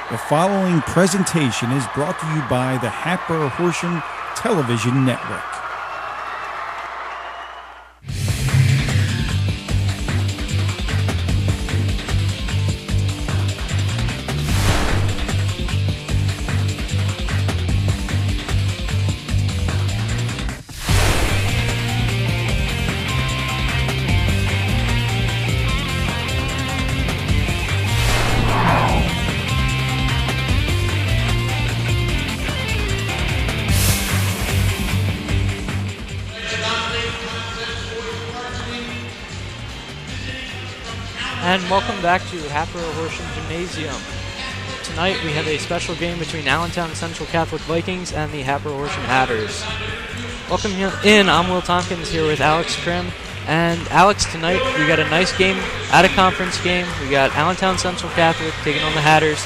The following presentation is brought to you by the Hatboro-Horsham Television Network. And welcome back to Hatboro-Horsham Gymnasium. Tonight we have a special game between Allentown Central Catholic Vikings and the Hatboro-Horsham Hatters. Welcome in, I'm Will Tompkins here with Alex Krim. And Alex, tonight we got a nice game, out-of-conference game. We got Allentown Central Catholic taking on the Hatters.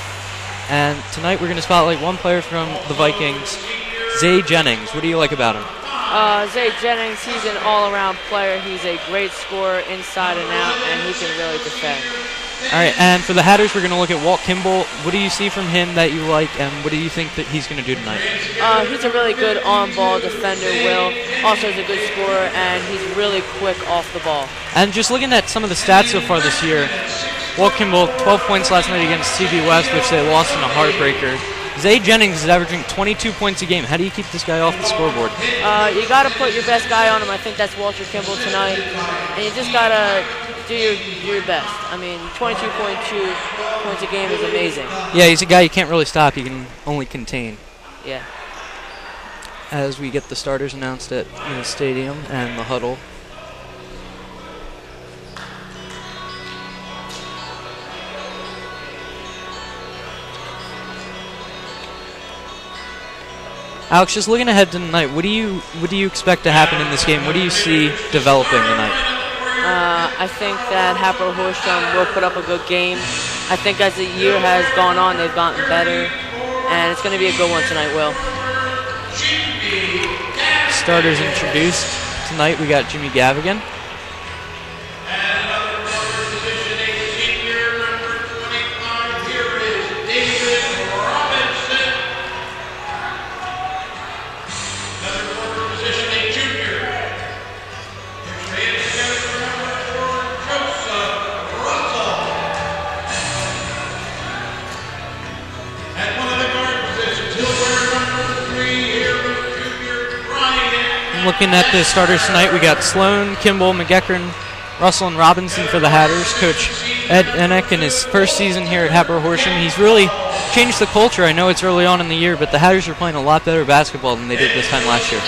And tonight we're going to spotlight one player from the Vikings, Zay Jennings. What do you like about him? Zay Jennings, he's an all-around player. He's a great scorer inside and out, and he can really defend. All right, and for the Hatters, we're going to look at Walt Kimball. What do you see from him that you like, and what do you think that he's going to do tonight? He's a really good on-ball defender, Will. Also is a good scorer, and he's really quick off the ball. And just looking at some of the stats so far this year, Walt Kimball, 12 points last night against CB West, which they lost in a heartbreaker. Zay Jennings is averaging 22 points a game. How do you keep this guy off the scoreboard? You got to put your best guy on him. I think that's Walter Kimball tonight. And you just got to do your best. I mean, 22.2 points a game is amazing. Yeah, he's a guy you can't really stop. You can only contain. Yeah. As we get the starters announced at the stadium and the huddle. Alex, just looking ahead to tonight, what do you expect to happen in this game? What do you see developing tonight? I think that Hatboro-Horsham will put up a good game. I think as the year has gone on, they've gotten better, and it's going to be a good one tonight, Will. Starters introduced. Tonight we got Jimmy Gavigan. Looking at the starters tonight, we got Sloan, Kimball, McGeckern, Russell, and Robinson for the Hatters. Coach Ed Enick in his first season here at Hatboro-Horsham. He's really changed the culture. I know it's early on in the year, but the Hatters are playing a lot better basketball than they did this time last year.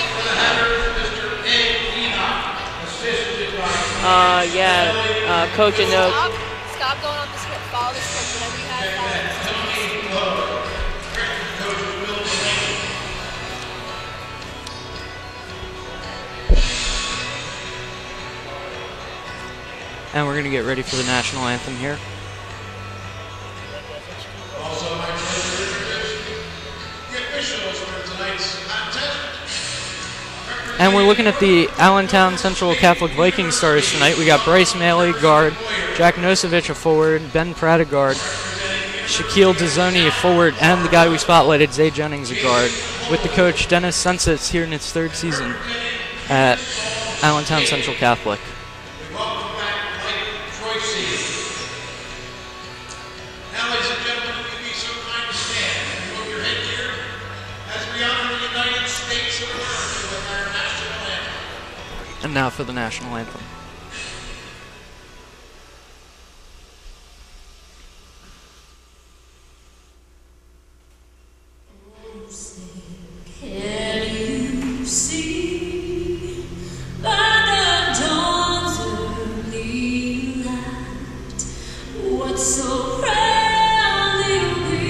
Coach Enoch. Stop going off the script. Follow the script. Whatever you have, follow the script. And we're going to get ready for the national anthem here. Also, my pleasure to introduce the officials for tonight's contest. And we're looking at the Allentown Central Catholic Vikings starters tonight. We got Bryce Maley, guard, Jack Nosovich, a forward, Ben Pratt, a guard, Shaquille Dezzoni, a forward, and the guy we spotlighted, Zay Jennings, a guard, with the coach Dennis Sensitz here in its third season at Allentown Central Catholic. And now for the national anthem. Can you see by the dawn's early light what so proudly we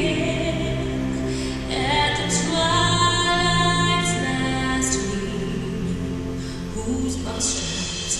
hailed at the twilight's last gleaming, whose broad stripes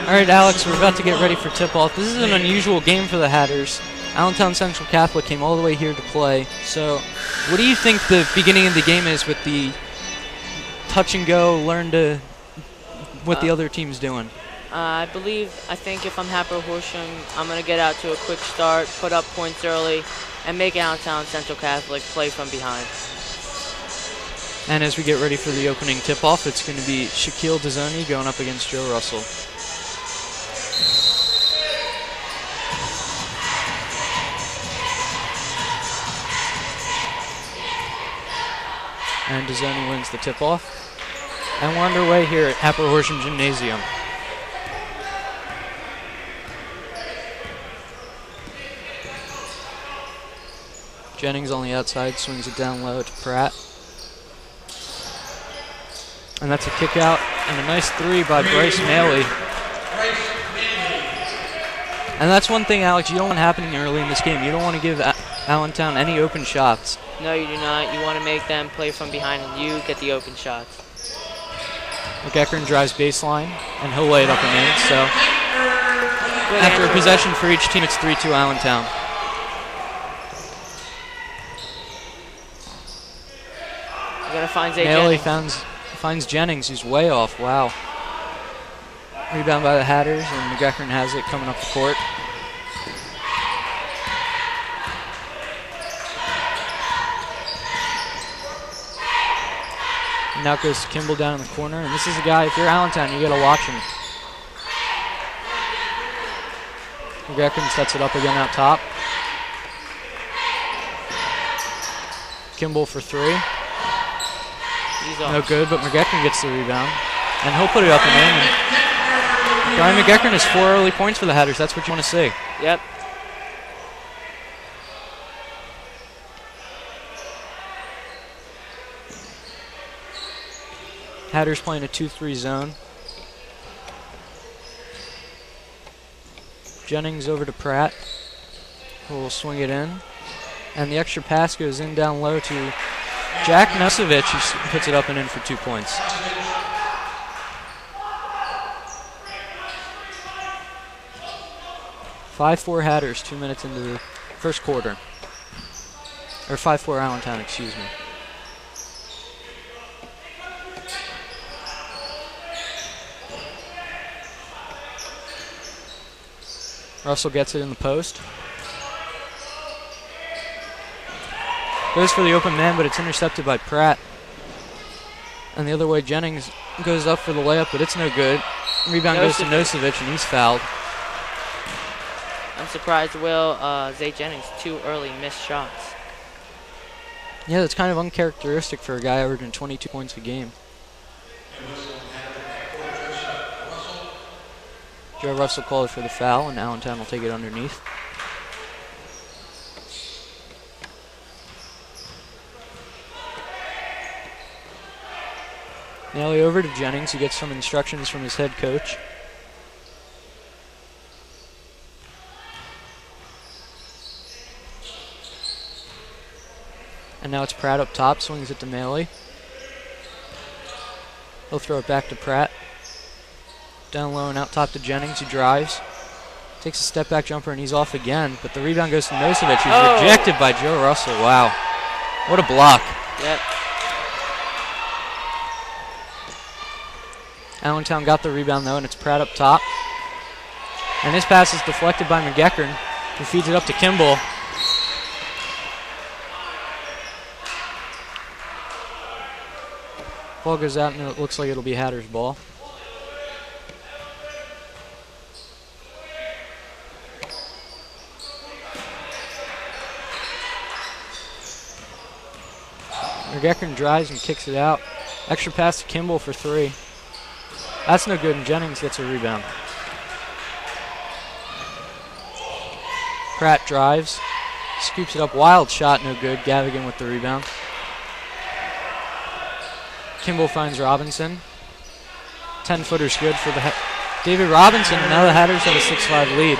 All right, Alex, we're about to get ready for tip-off. This is an unusual game for the Hatters. Allentown Central Catholic came all the way here to play. So what do you think the beginning of the game is with the touch and go, learn to what the other team's doing? I think if I'm Hatboro-Horsham, I'm going to get out to a quick start, put up points early, and make Allentown Central Catholic play from behind. And as we get ready for the opening tip-off, it's going to be Shaquille Dezzoni going up against Joe Russell. And Dezzoni wins the tip-off. And we're underway here at Hatboro-Horsham Gymnasium. Jennings on the outside, swings it down low to Pratt. And that's a kick out and a nice three by Bryce Maley. And that's one thing, Alex, you don't want happening early in this game. You don't want to give Allentown any open shots. No, you do not. You want to make them play from behind and you get the open shots. McEachern drives baseline, and he'll lay it up and in. So after a possession for each team, it's 3-2 Allentown. You're going to find Zay Maley Jennings. finds Jennings, who's way off. Wow. Rebound by the Hatters, and McEachern has it coming up the court. And now it goes to Kimball down in the corner, and this is a guy, if you're Allentown, you got to watch him. McEachern sets it up again out top. Kimball for three. No good, but McEachern gets the rebound. And he'll put it up and in. And Brian McEachern has 4 early points for the Hatters. That's what you want to see. Yep. Hatters playing a 2-3 zone. Jennings over to Pratt, who will swing it in. And the extra pass goes in down low to Jack Nosevich, who puts it up and in for 2 points. (5-4) Hatters, 2 minutes into the first quarter. Or 5-4 Allentown, excuse me. Russell gets it in the post. Goes for the open man, but it's intercepted by Pratt. And the other way, Jennings goes up for the layup, but it's no good. Rebound goes to Nosevich, and he's fouled. I'm surprised Zay Jennings 2 early missed shots. Yeah, that's kind of uncharacteristic for a guy averaging 22 points a game. Joe Russell called for the foul, and Allentown will take it underneath. Maley over to Jennings, who gets some instructions from his head coach. And now it's Pratt up top, swings it to Maley. He'll throw it back to Pratt. Down low and out top to Jennings, who drives. Takes a step back jumper and he's off again, but the rebound goes to Nosevich, who's rejected by Joe Russell. Wow. What a block. Yep. Allentown got the rebound though, and it's Pratt up top. And this pass is deflected by McEachern, who feeds it up to Kimball. Ball goes out and it looks like it'll be Hatters' ball. McEachern drives and kicks it out. Extra pass to Kimball for 3. That's no good, and Jennings gets a rebound. Pratt drives, scoops it up, wild shot, no good. Gavigan with the rebound. Kimball finds Robinson. 10-footer's good for David Robinson, and now the Hatters have a 6-5 lead.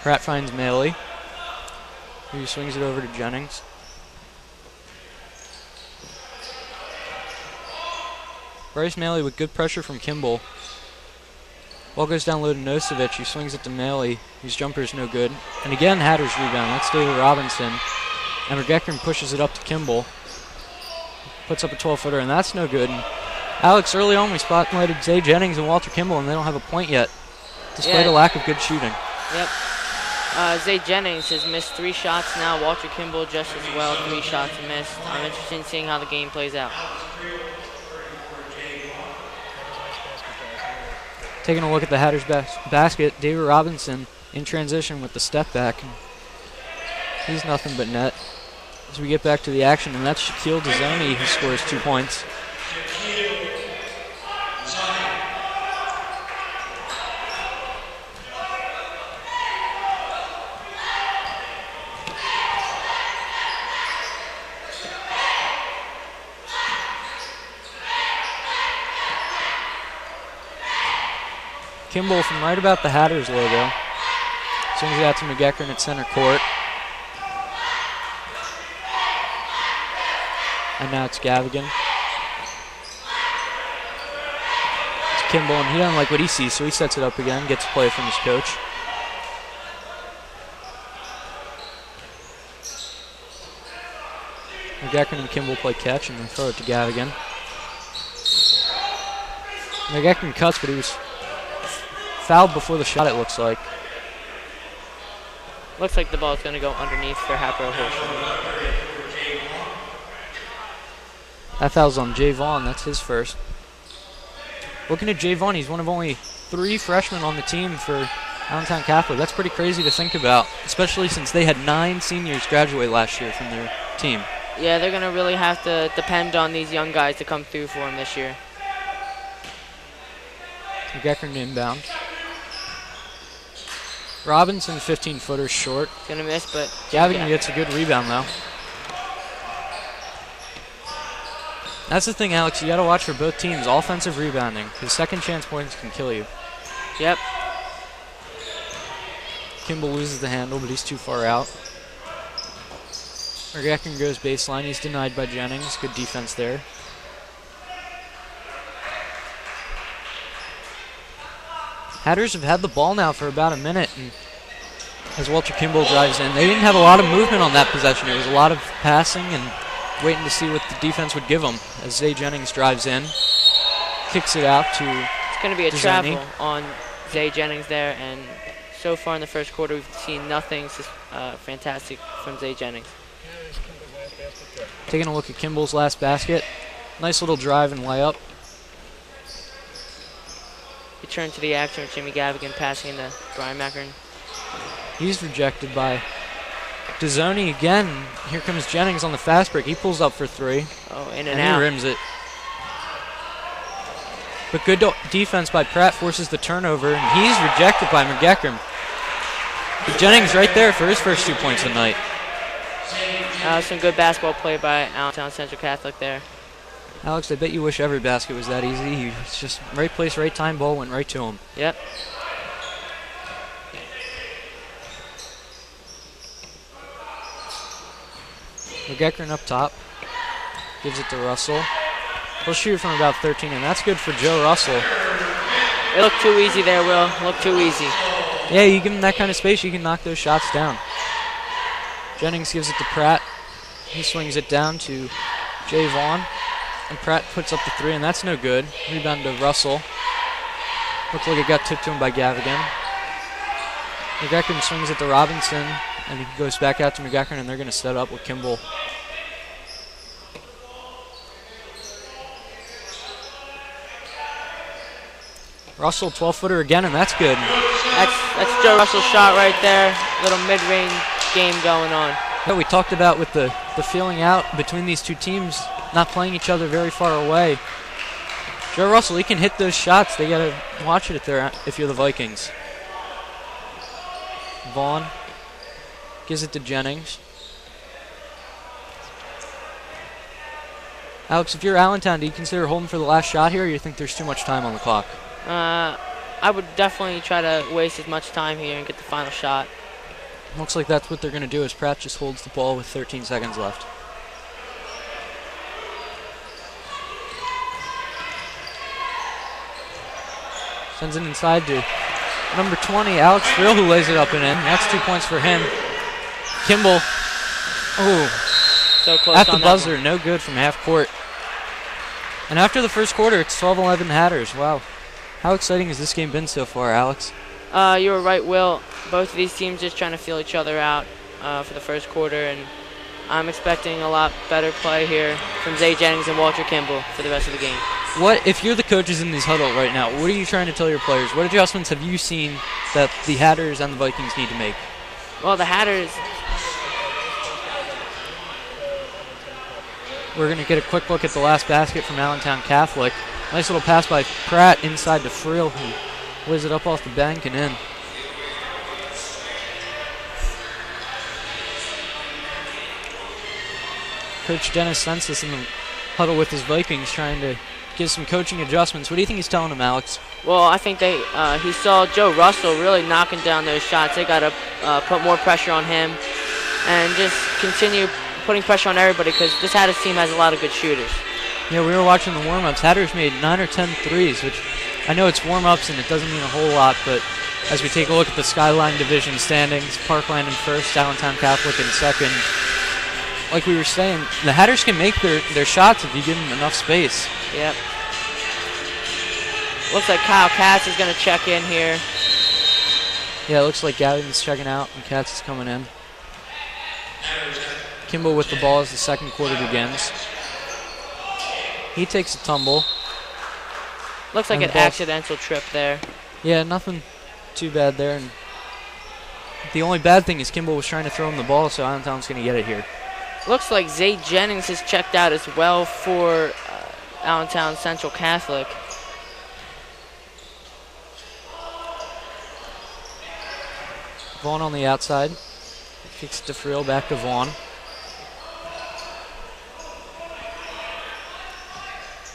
Pratt finds Maley. He swings it over to Jennings. Bryce Maley with good pressure from Kimball. Ball goes down low to Nosevich. He swings it to Maley. His jumper's no good. And again, Hatters rebound. That's David Robinson. And McGeckern pushes it up to Kimball. Puts up a 12-footer, and that's no good. And Alex, early on, we spotlighted Zay Jennings and Walter Kimball, and they don't have a point yet, despite a lack of good shooting. Yep. Zay Jennings has missed 3 shots now. Walter Kimball just as well, 3 shots missed. I'm interested in seeing how the game plays out. Taking a look at the Hatters basket, David Robinson in transition with the step back. He's nothing but net. As we get back to the action, and that's Shaquille Dezzoni who scores 2 points. Kimball from right about the Hatters logo. Swings it out to McGeckern at center court. And now it's Gavigan. It's Kimball, and he doesn't like what he sees, so he sets it up again, gets a play from his coach. McGeckern and Kimball play catch, and they throw it to Gavigan. McGeckern cuts, but he was fouled before the shot, it looks like. Looks like the ball is going to go underneath for Hatboro-Horsham. That foul's on Jay Vaughn. That's his first. Looking at Jay Vaughn, he's one of only 3 freshmen on the team for Allentown Catholic. That's pretty crazy to think about, especially since they had 9 seniors graduate last year from their team. Yeah, they're going to really have to depend on these young guys to come through for them this year. McGeckern inbound. Robinson, 15-footer short. Going to miss, but Gavigan gets a good rebound, though. That's the thing, Alex. You got to watch for both teams. Offensive rebounding, because second chance points can kill you. Yep. Kimball loses the handle, but he's too far out. McGeckern goes baseline. He's denied by Jennings. Good defense there. Hatters have had the ball now for about a minute, and as Walter Kimball drives in, they didn't have a lot of movement on that possession. It was a lot of passing and waiting to see what the defense would give them. As Zay Jennings drives in, kicks it out to It's going to be a Dezzoni. travel on Zay Jennings there, and so far in the first quarter, we've seen nothing fantastic from Zay Jennings. Taking a look at Kimball's last basket. Nice little drive and layup. Return to the action with Jimmy Gavigan passing to Brian Mackern. He's rejected by Dezzoni again. Here comes Jennings on the fast break. He pulls up for 3. Oh, in and and out. he rims it. But good defense by Pratt forces the turnover, and he's rejected by McGeckern. But Jennings right there for his first 2 points of the night. Some good basketball play by Allentown Central Catholic there. Alex, I bet you wish every basket was that easy. It's just right place, right time, ball went right to him. Yep. McGeckern up top. Gives it to Russell. He'll shoot from about 13, and that's good for Joe Russell. It looked too easy there, Will. Looked too easy. Yeah, you give him that kind of space, you can knock those shots down. Jennings gives it to Pratt. He swings it down to Jay Vaughn. And Pratt puts up the 3, and that's no good. Rebound to Russell. Looks like it got tipped to him by Gavigan. McGeckern swings it to Robinson, and he goes back out to McGeckern, and they're going to set up with Kimball. Russell, 12-footer again, and that's good. That's Joe Russell's shot right there. Little mid-range game going on. Yeah, we talked about with the feeling out between these two teams, not playing each other very far away. Joe Russell, he can hit those shots. They got to watch it if you're the Vikings. Vaughn gives it to Jennings. Alex, if you're Allentown, do you consider holding for the last shot here, or you think there's too much time on the clock? I would definitely try to waste as much time here and get the final shot. Looks like that's what they're going to do as Pratt just holds the ball with 13 seconds left. Sends it inside to number 20, Alex Frill, who lays it up and in. That's 2 points for him. Kimball, So close at the on that buzzer, one. no good from half court. And after the first quarter, it's 12-11 Hatters. Wow. How exciting has this game been so far, Alex? You were right, Will. Both of these teams just trying to feel each other out for the first quarter, and I'm expecting a lot better play here from Zay Jennings and Walter Kimball for the rest of the game. What if you're the coaches in these huddle right now? What are you trying to tell your players? What adjustments have you seen that the Hatters and the Vikings need to make? Well, the Hatters, We're going to get a quick look at the last basket from Allentown Catholic. Nice little pass by Pratt inside to Friel, who whizzes it up off the bank and in. Coach Dennis Census in the huddle with his Vikings trying to give some coaching adjustments. What do you think he's telling them, Alex? well, I think he saw Joe Russell really knocking down those shots. They got to put more pressure on him and just continue putting pressure on everybody because this Hatters team has a lot of good shooters. Yeah, we were watching the warm-ups. Hatters made 9 or 10 threes, which I know it's warm-ups and it doesn't mean a whole lot, but as we take a look at the Skyline Division standings, Parkland in first, Allentown Catholic in second. Like we were saying, the Hatters can make their shots if you give them enough space. Yep. Looks like Kyle Katz is going to check in here. Yeah, it looks like Gavin's checking out and Katz is coming in. Kimball with the ball as the second quarter begins. He takes a tumble. Looks like And an the ball- accidental trip there. Yeah, nothing too bad there. And the only bad thing is Kimball was trying to throw him the ball, so Allentown's going to get it here. Looks like Zay Jennings has checked out as well for Allentown Central Catholic. Vaughn on the outside. Kicks to Friel, back to Vaughn.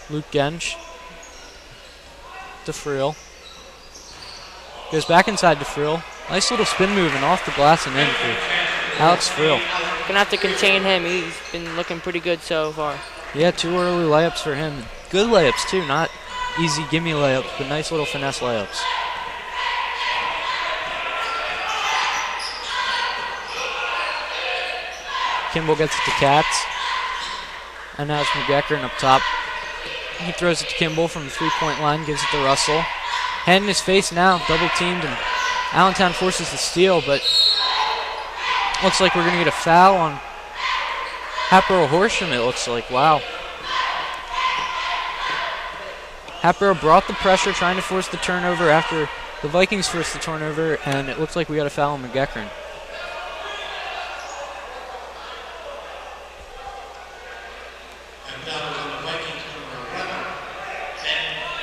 Luke Gensch. To Friel. Goes back inside to Friel. Nice little spin move and off the glass and in for Alex Friel. Gonna have to contain him. He's been looking pretty good so far. Yeah, 2 early layups for him. Good layups too, not easy gimme layups, but nice little finesse layups. Kimball gets it to Katz. And now it's McGeckern up top. He throws it to Kimball from the three-point line, gives it to Russell. Head in his face now, double teamed, and Allentown forces the steal, but looks like we're going to get a foul on Hatboro-Horsham, it looks like. Wow. Hatboro brought the pressure, trying to force the turnover after the Vikings forced the turnover, and it looks like we got a foul on McGeckern.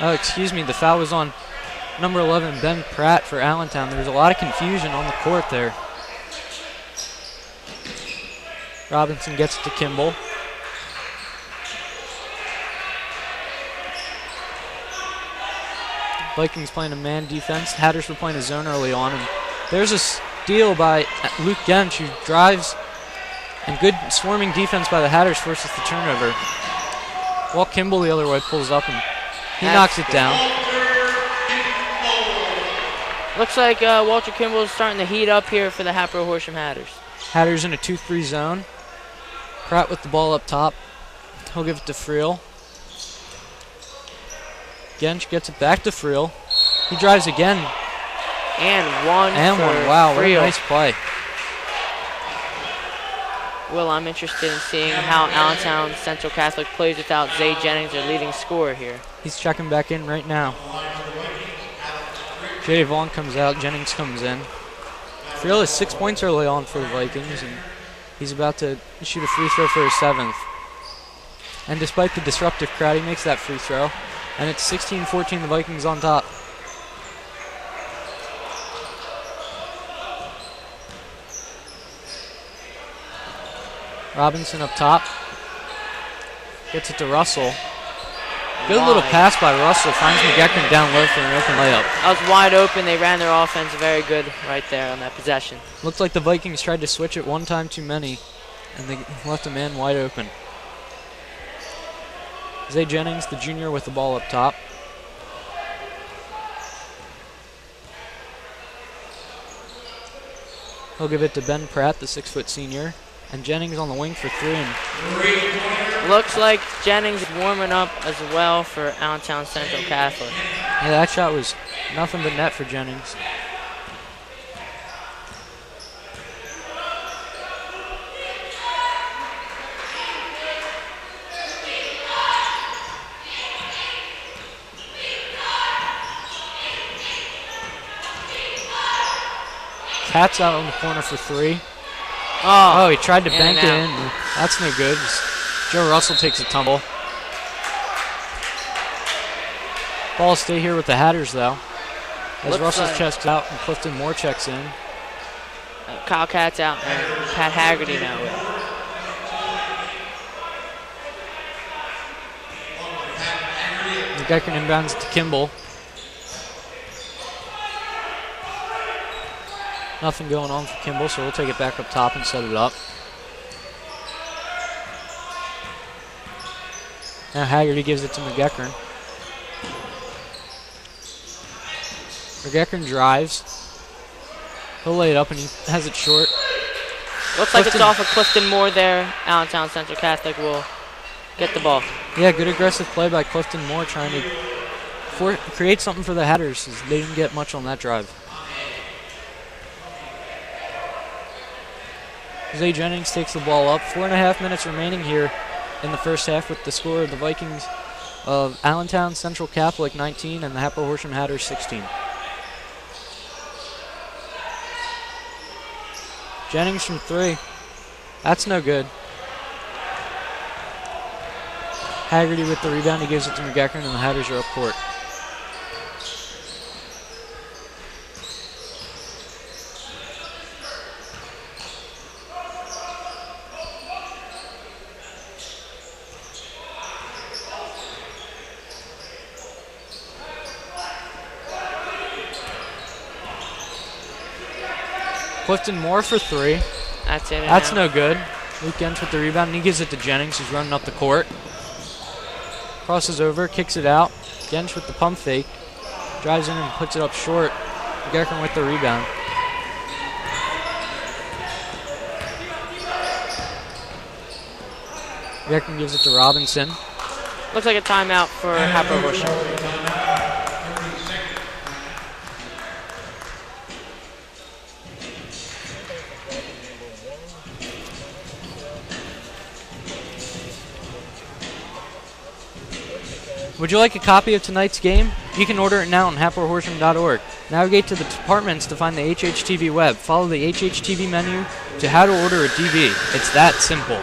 Oh, excuse me, the foul was on number 11, Ben Pratt for Allentown. There was a lot of confusion on the court there. Robinson gets it to Kimball. Vikings playing a man defense. Hatters were playing a zone early on. And there's a steal by Luke Gensch, who drives, and good swarming defense by the Hatters forces the turnover. While Kimball the other way pulls up and he knocks it down. Looks like Walter Kimball is starting to heat up here for the Hatboro-Horsham Hatters. Hatters in a 2-3 zone. Pratt with the ball up top. He'll give it to Friel. Gensch gets it back to Friel. He drives again. And one. Wow, what a Friel. nice play. Will, I'm interested in seeing how Allentown Central Catholic plays without Zay Jennings, their leading scorer here. He's checking back in right now. Jay Vaughn comes out, Jennings comes in. Friel has 6 points early on for the Vikings, and he's about to shoot a free throw for his 7th. And despite the disruptive crowd, he makes that free throw. And it's 16-14, the Vikings on top. Robinson up top. Gets it to Russell. Good little pass by Russell. Finds McGeckern down low for an open layup. That was wide open. They ran their offense very good right there on that possession. Looked like the Vikings tried to switch it one time too many, and they left a man wide open. Zay Jennings, the junior, with the ball up top. He'll give it to Ben Pratt, the 6-foot senior. And Jennings on the wing for three. And looks like Jennings is warming up as well for Allentown Central Catholic. Yeah, that shot was nothing but net for Jennings. Cat's out on the corner for three. Oh, he tried to bank it in. That's no good. Joe Russell takes a tumble. Ball will stay here with the Hatters, though. As Russell's checks out and Clifton Moore checks in. Kyle Cat's out and Pat Haggerty now with. McGeckern inbounds to Kimball. Nothing going on for Kimball, so we'll take it back up top and set it up. Now Haggerty gives it to McGeckern. McGeckern drives. He'll lay it up and he has it short. Looks like it's off of Clifton Moore there. Allentown Central Catholic will get the ball. Yeah, good aggressive play by Clifton Moore trying to create something for the Hatters. They didn't get much on that drive. Zay Jennings takes the ball up. 4.5 minutes remaining here in the first half with the score of the Vikings of Allentown Central Catholic 19 and the Hatboro-Horsham Hatters 16. Jennings from three. That's no good. Haggerty with the rebound. He gives it to McGeckern and the Hatters are up court. Clifton Moore for three. That's it. That's no good. Luke Gench with the rebound, and he gives it to Jennings, who's running up the court. Crosses over, kicks it out. Gench with the pump fake. Drives in and puts it up short. McGeckern with the rebound. McGeckern gives it to Robinson. Looks like a timeout for Hatboro-Horsham. Would you like a copy of tonight's game? You can order it now on hatboro-horsham.org. Navigate to the departments to find the HHTV web. Follow the HHTV menu to how to order a DV. It's that simple.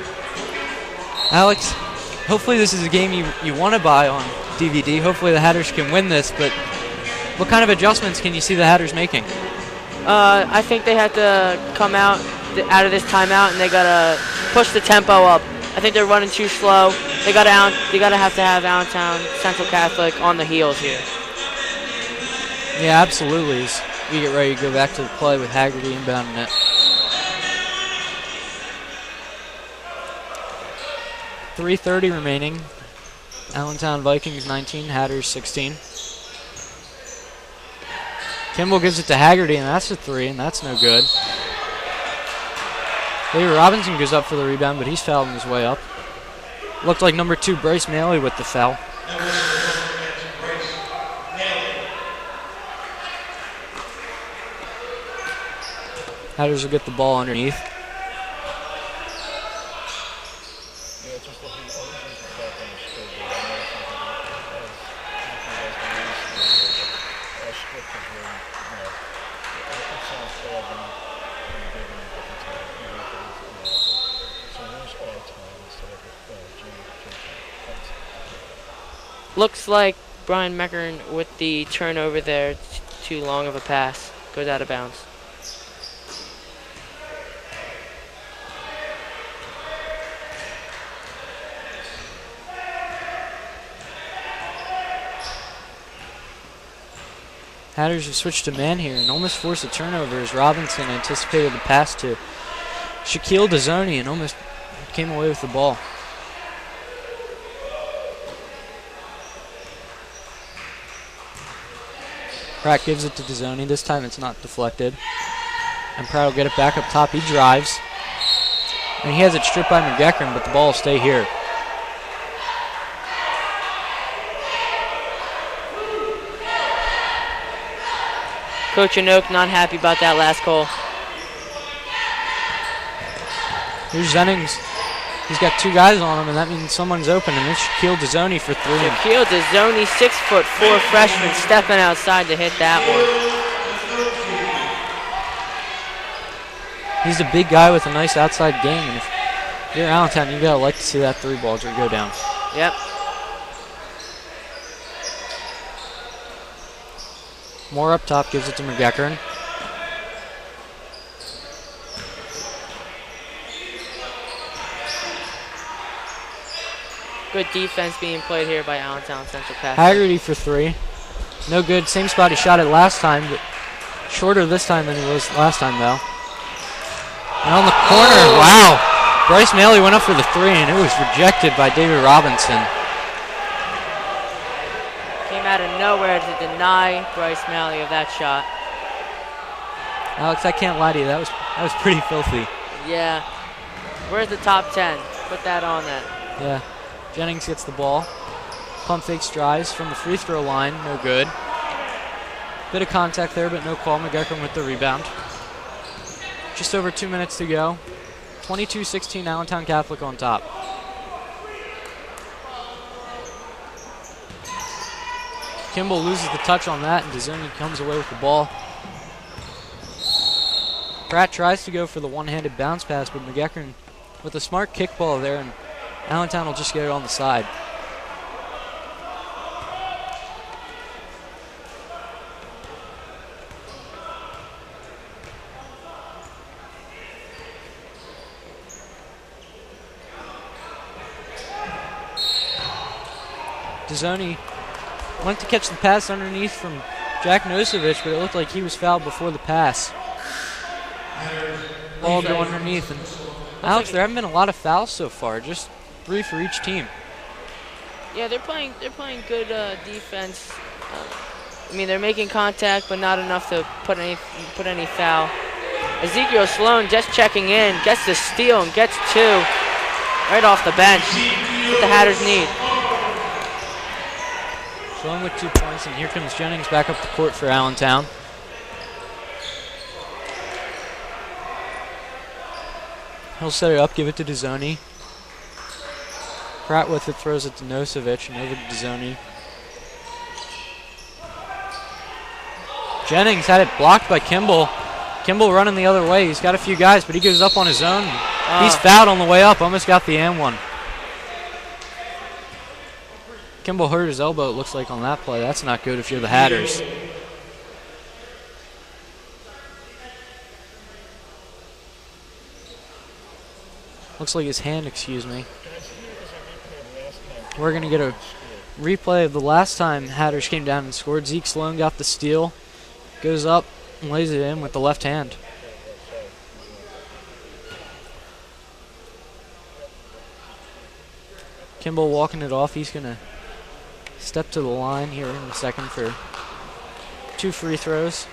Alex, hopefully this is a game you want to buy on DVD. Hopefully the Hatters can win this, but what kind of adjustments can you see the Hatters making? I think they have to come out of this timeout and they got to push the tempo up. I think they're running too slow. They gotta have to have Allentown Central Catholic on the heels here. Yeah, absolutely. As we get ready to go back to the play with Haggerty inbounding it. .3:30 remaining. Allentown Vikings 19, Hatters 16. Kimball gives it to Haggerty, and that's a three, and that's no good. David Robinson goes up for the rebound, but he's fouled on his way up. Looked like number 2, Bryce Maley, with the foul. Hatters will get the ball underneath. Looks like Brian Meckern with the turnover there. Too long of a pass. Goes out of bounds. Hatters have switched to man here and almost forced a turnover as Robinson anticipated the pass to Shaquille Dezzoni and almost came away with the ball. Pratt gives it to Dezzoni. This time it's not deflected. And Pratt will get it back up top. He drives. And he has it stripped by McGeckern, but the ball will stay here. Coach Anoke not happy about that last call. Here's Jennings. He's got two guys on him, and that means someone's open, and it's Shaquille Dezzoni for three. Shaquille Dezzoni, 6'4" freshman, stepping outside to hit that one. He's a big guy with a nice outside game, and if you're Allentown, you gotta like to see that three ball go down. Yep. Moore up top gives it to McGeckern. Good defense being played here by Allentown Central Catholic. Haggerty for three. No good. Same spot he shot it last time, but shorter this time than he was last time, though. And on the corner, wow. Bryce Maley went up for the three, and it was rejected by David Robinson. Came out of nowhere to deny Bryce Maley of that shot. Alex, I can't lie to you. That was pretty filthy. Yeah. Where's the top 10? Put that on that. Yeah. Jennings gets the ball. Pump fakes drives from the free throw line. No good. Bit of contact there, but no call. McGeckern with the rebound. Just over 2 minutes to go. 22-16 Allentown Catholic on top. Kimball loses the touch on that, and Dezzoni comes away with the ball. Pratt tries to go for the one-handed bounce pass, but McGeckern with a smart kickball there, and Allentown will just get it on the side. Dezzoni went to catch the pass underneath from Jack Nosevich, but it looked like he was fouled before the pass. Ball go underneath. And Alex, there haven't been a lot of fouls so far, just 3 for each team. Yeah, they're playing good defense. I mean, they're making contact, but not enough to put any foul. Ezekiel Sloan just checking in, gets the steal and gets 2 right off the bench. What the Hatters need. Sloan with 2 points, and here comes Jennings back up the court for Allentown. He'll set it up, give it to Dezzoni. Pratt with it, throws it to Nosevich, and over to Dezzoni. Jennings had it blocked by Kimball. Kimball running the other way. He's got a few guys, but he goes up on his own. He's fouled on the way up, almost got the and one. Kimball hurt his elbow, it looks like, on that play. That's not good if you're the Hatters. Looks like his hand, excuse me. We're going to get a replay of the last time Hatters came down and scored. Zeke Sloan got the steal. Goes up and lays it in with the left hand. Kimball walking it off. He's going to step to the line here in a second for 2 free throws.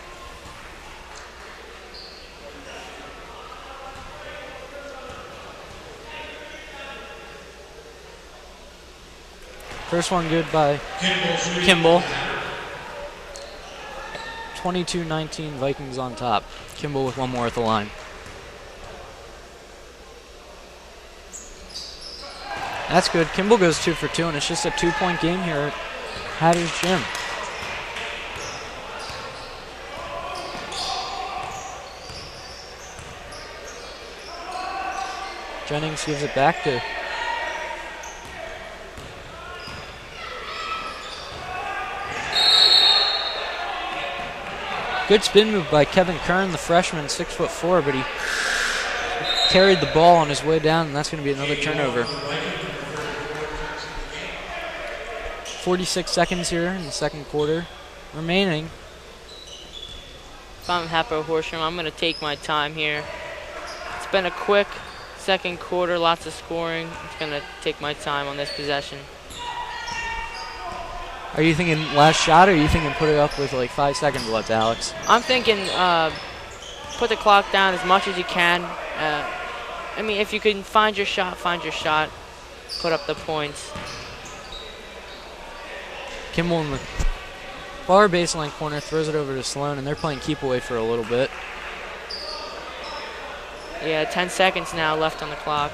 First one good by Kimball. 22-19 Vikings on top. Kimball with one more at the line. That's good. Kimball goes 2 for 2, and it's just a 2-point game here at Hatters Gym. Jennings gives it back to good spin move by Kevin Kern, the freshman, 6'4", but he carried the ball on his way down, and that's going to be another turnover. 46 seconds here in the second quarter remaining. if I'm Hatboro-Horsham, I'm going to take my time here. It's been a quick second quarter, lots of scoring. I'm going to take my time on this possession. Are you thinking last shot, or are you thinking put it up with like 5 seconds left, Alex? I'm thinking put the clock down as much as you can. I mean, if you can find your shot, put up the points. Kimball in the far baseline corner throws it over to Sloan, and they're playing keep away for a little bit. Yeah, 10 seconds now left on the clock.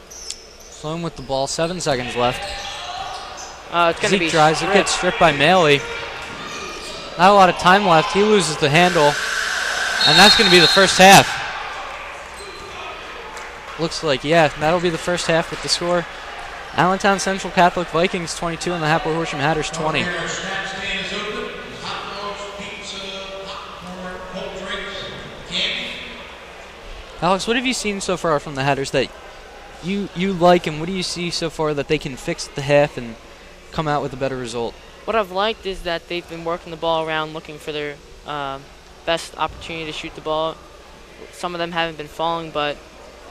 Sloan with the ball, 7 seconds left. It's going to be Zeke drives, it gets stripped by Maley. Not a lot of time left. He loses the handle, and that's going to be the first half. Looks like, yeah, that'll be the first half with the score. Allentown Central Catholic Vikings 22 and the Hatboro-Horsham Hatters 20. Alex, what have you seen so far from the Hatters that you like, and what do you see so far that they can fix at the half and come out with a better result? What I've liked is that they've been working the ball around, looking for their best opportunity to shoot the ball. Some of them haven't been falling, but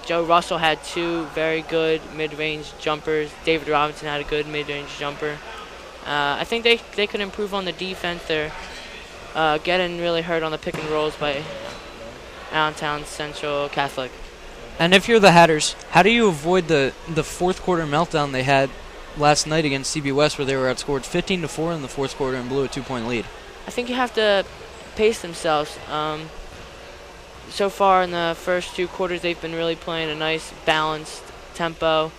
Joe Russell had 2 very good mid-range jumpers. David Robinson had a good mid-range jumper. I think they could improve on the defense. They're getting really hurt on the pick and rolls by Allentown Central Catholic. And if you're the Hatters, how do you avoid the fourth quarter meltdown they had last night against CB West, where they were outscored 15-4 in the fourth quarter and blew a 2-point lead? I think you have to pace themselves. So far in the first 2 quarters, they've been really playing a nice, balanced tempo.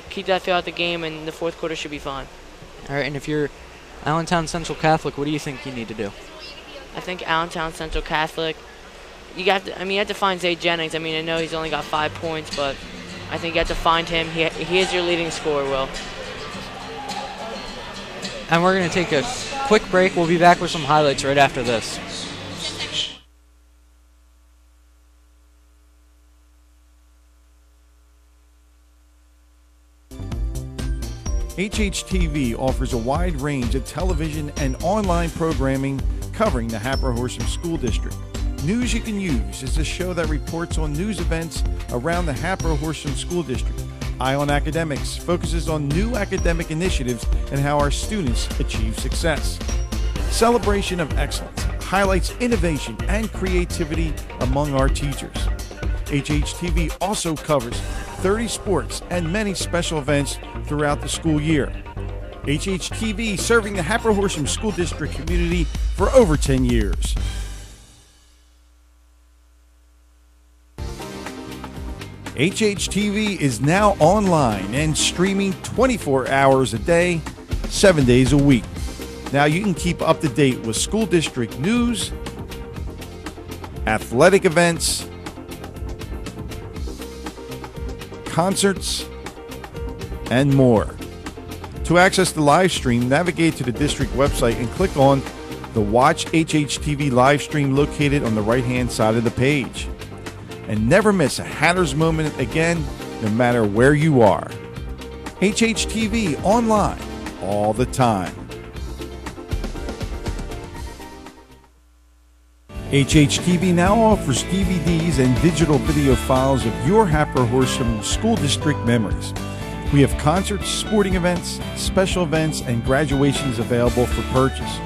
Keep that throughout the game, and the fourth quarter should be fine. All right, and if you're Allentown Central Catholic, what do you think you need to do? I think Allentown Central Catholic, you have to find Zay Jennings. I mean, I know he's only got 5 points, but I think you have to find him. He is your leading scorer, Will. And we're going to take a quick break. We'll be back with some highlights right after this. HHTV offers a wide range of television and online programming covering the Hatboro-Horsham School District. News You Can Use is a show that reports on news events around the Hatboro-Horsham School District. Eye on Academics focuses on new academic initiatives and how our students achieve success. Celebration of Excellence highlights innovation and creativity among our teachers. HHTV also covers 30 sports and many special events throughout the school year. HHTV serving the Hatboro-Horsham School District community for over 10 years. HHTV is now online and streaming 24 hours a day, 7 days a week. Now you can keep up to date with school district news, athletic events, concerts, and more. To access the live stream, navigate to the district website and click on the Watch HHTV live stream located on the right-hand side of the page. And never miss a Hatters moment again, no matter where you are. HHTV online all the time. HHTV now offers DVDs and digital video files of your Hatboro-Horsham School District memories. We have concerts, sporting events, special events, and graduations available for purchase.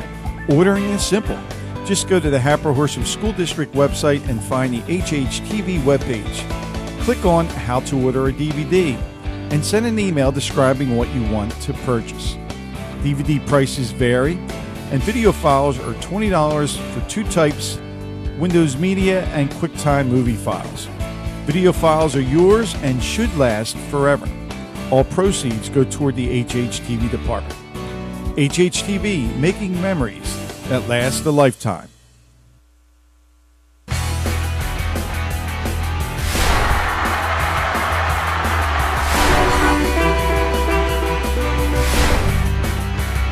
Ordering is simple. Just go to the Hatboro-Horsham School District website and find the HHTV webpage. Click on How to Order a DVD and send an email describing what you want to purchase. DVD prices vary, and video files are $20 for 2 types: Windows Media and QuickTime movie files. Video files are yours and should last forever. All proceeds go toward the HHTV department. HHTV, making memories that last a lifetime.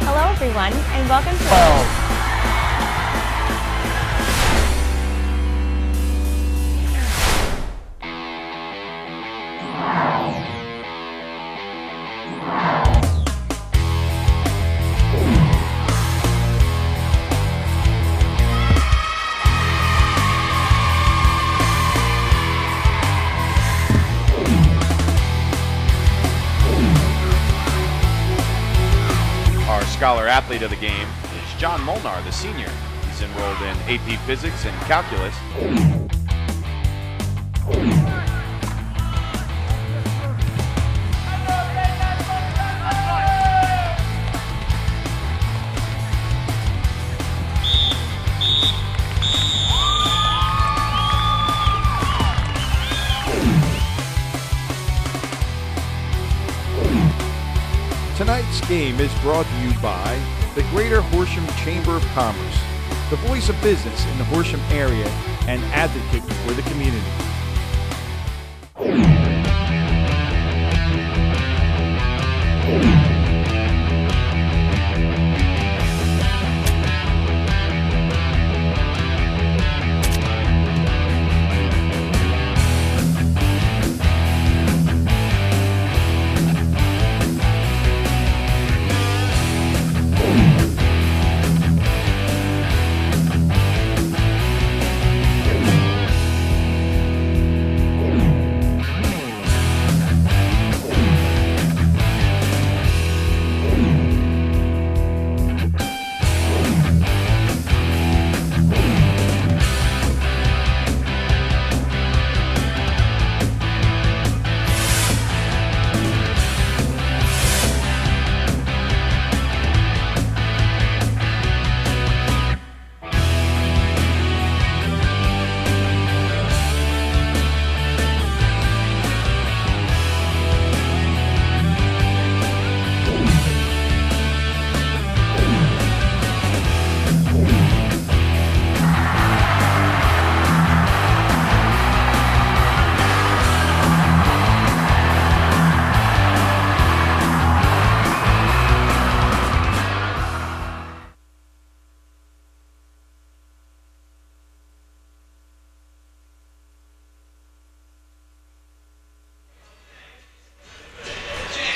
Hello, everyone, and welcome to $50 athlete of the game is John Molnar, the senior. He's enrolled in AP Physics and Calculus. Tonight's game is brought to you by the Greater Horsham Chamber of Commerce, the voice of business in the Horsham area and advocate for the community.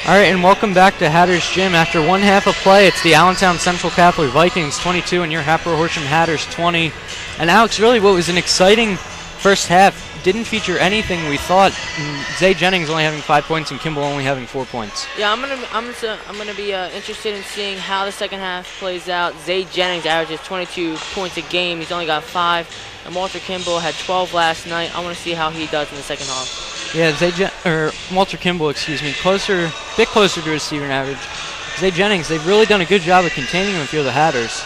All right, and welcome back to Hatters Gym. After one half of play, it's the Allentown Central Catholic Vikings 22 and your Hatboro-Horsham Hatters 20. And Alex, really what was an exciting first half didn't feature anything we thought. Zay Jennings only having 5 points and Kimball only having 4 points. Yeah, I'm gonna be interested in seeing how the second half plays out. Zay Jennings averages 22 points a game. He's only got 5, and Walter Kimball had 12 last night. I want to see how he does in the second half. Yeah, Walter Kimball, excuse me, bit closer to his season average. Zay Jennings, they've really done a good job of containing him if you're the Hatters.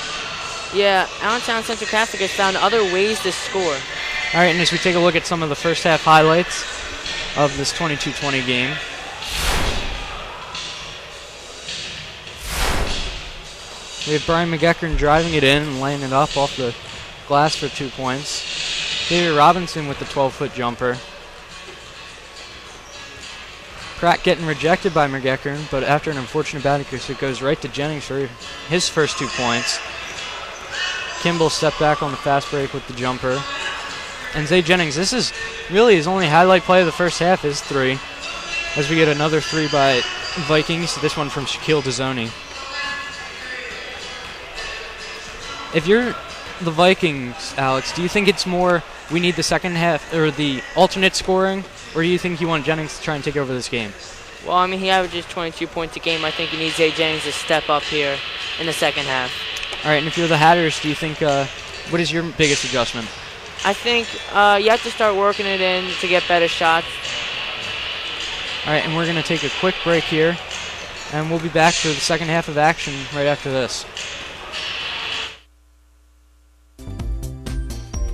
Yeah, Allentown Central Catholic has found other ways to score. All right, and as we take a look at some of the first half highlights of this 22-20 game. We have Brian McGeckern driving it in and laying it up off the glass for 2 points. David Robinson with the 12-foot jumper. Pratt getting rejected by McGeckern, but after an unfortunate batting case, it goes right to Jennings for his first 2 points. Kimball stepped back on the fast break with the jumper. And Zay Jennings, this is really his only highlight play of the first half is 3. As we get another 3 by Vikings, this one from Shaquille Dezzoni. If you're the Vikings, Alex, do you think it's more we need the second half or the alternate scoring, or do you think you want Jennings to try and take over this game? Well, I mean, he averages 22 points a game. I think he needs Zay Jennings to step up here in the second half. All right, and if you're the Hatters, do you think, what is your biggest adjustment? I think you have to start working it in to get better shots. All right, and we're going to take a quick break here, and we'll be back for the second half of action right after this.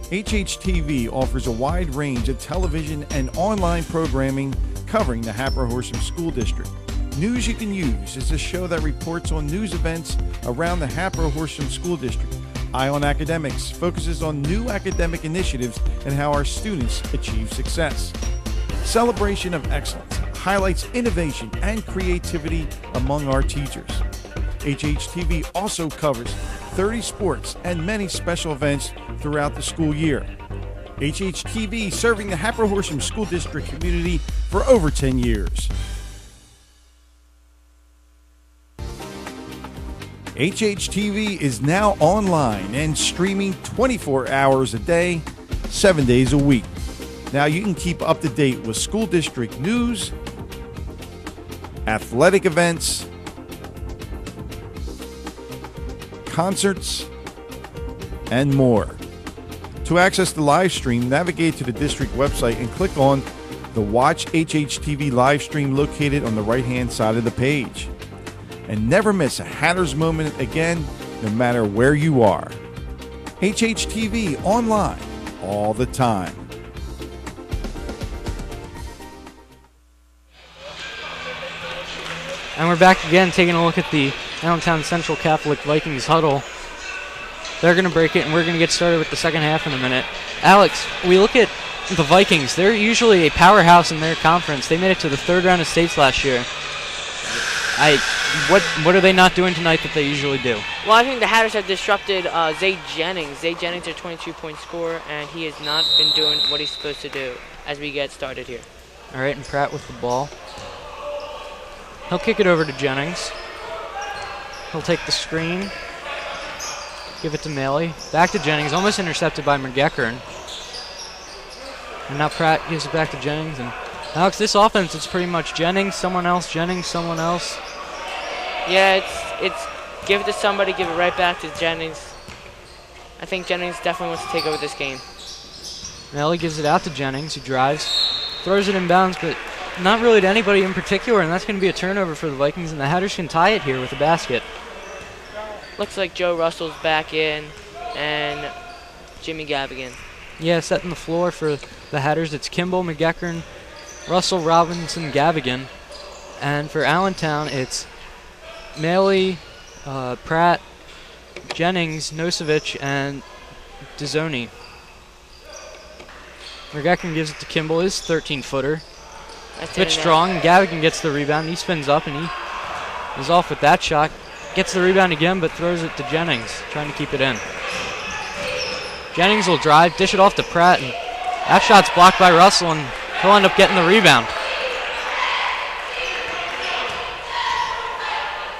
HHTV offers a wide range of television and online programming covering the Hatboro-Horsham School District. News You Can Use is a show that reports on news events around the Hatboro-Horsham School District. Eye on Academics focuses on new academic initiatives and how our students achieve success. Celebration of Excellence highlights innovation and creativity among our teachers. HHTV also covers 30 sports and many special events throughout the school year. HHTV serving the Hatboro-Horsham School District community for over 10 years. HHTV is now online and streaming 24 hours a day, 7 days a week. Now you can keep up to date with school district news, athletic events, concerts, and more. To access the live stream, navigate to the district website and click on the Watch HHTV live stream located on the right-hand side of the page. And never miss a Hatters moment again, no matter where you are. HHTV online all the time. And we're back again taking a look at the Allentown Central Catholic Vikings huddle. They're going to break it, and we're going to get started with the second half in a minute. Alex, we look at the Vikings. They're usually a powerhouse in their conference. They made it to the third round of states last year. What are they not doing tonight that they usually do? Well, I think the Hatters have disrupted Zay Jennings. Zay Jennings, their 22-point scorer, and he has not been doing what he's supposed to do as we get started here. All right, and Pratt with the ball. He'll kick it over to Jennings. He'll take the screen. Give it to Maley. Back to Jennings, almost intercepted by McGeckern. And now Pratt gives it back to Jennings. And Alex, this offense, it's pretty much Jennings, someone else, Jennings, someone else. Yeah, it's give it to somebody, give it right back to Jennings. I think Jennings definitely wants to take over this game. Maley gives it out to Jennings, who drives, throws it in bounds, but not really to anybody in particular, and that's going to be a turnover for the Vikings, and the Hatters can tie it here with a basket. Looks like Joe Russell's back in, and Jimmy Gavigan. Yeah, setting the floor for the Hatters. It's Kimball, McGeckern, Russell, Robinson, Gavigan. And for Allentown, it's Maley, Pratt, Jennings, Nosevich, and Dizzoni. McGeckern gives it to Kimball, his 13-footer. Bit strong, and Gavigan gets the rebound. He spins up, and he is off with that shot. Gets the rebound again, but throws it to Jennings, trying to keep it in. Jennings will drive, dish it off to Pratt, and that shot's blocked by Russell, and he'll end up getting the rebound.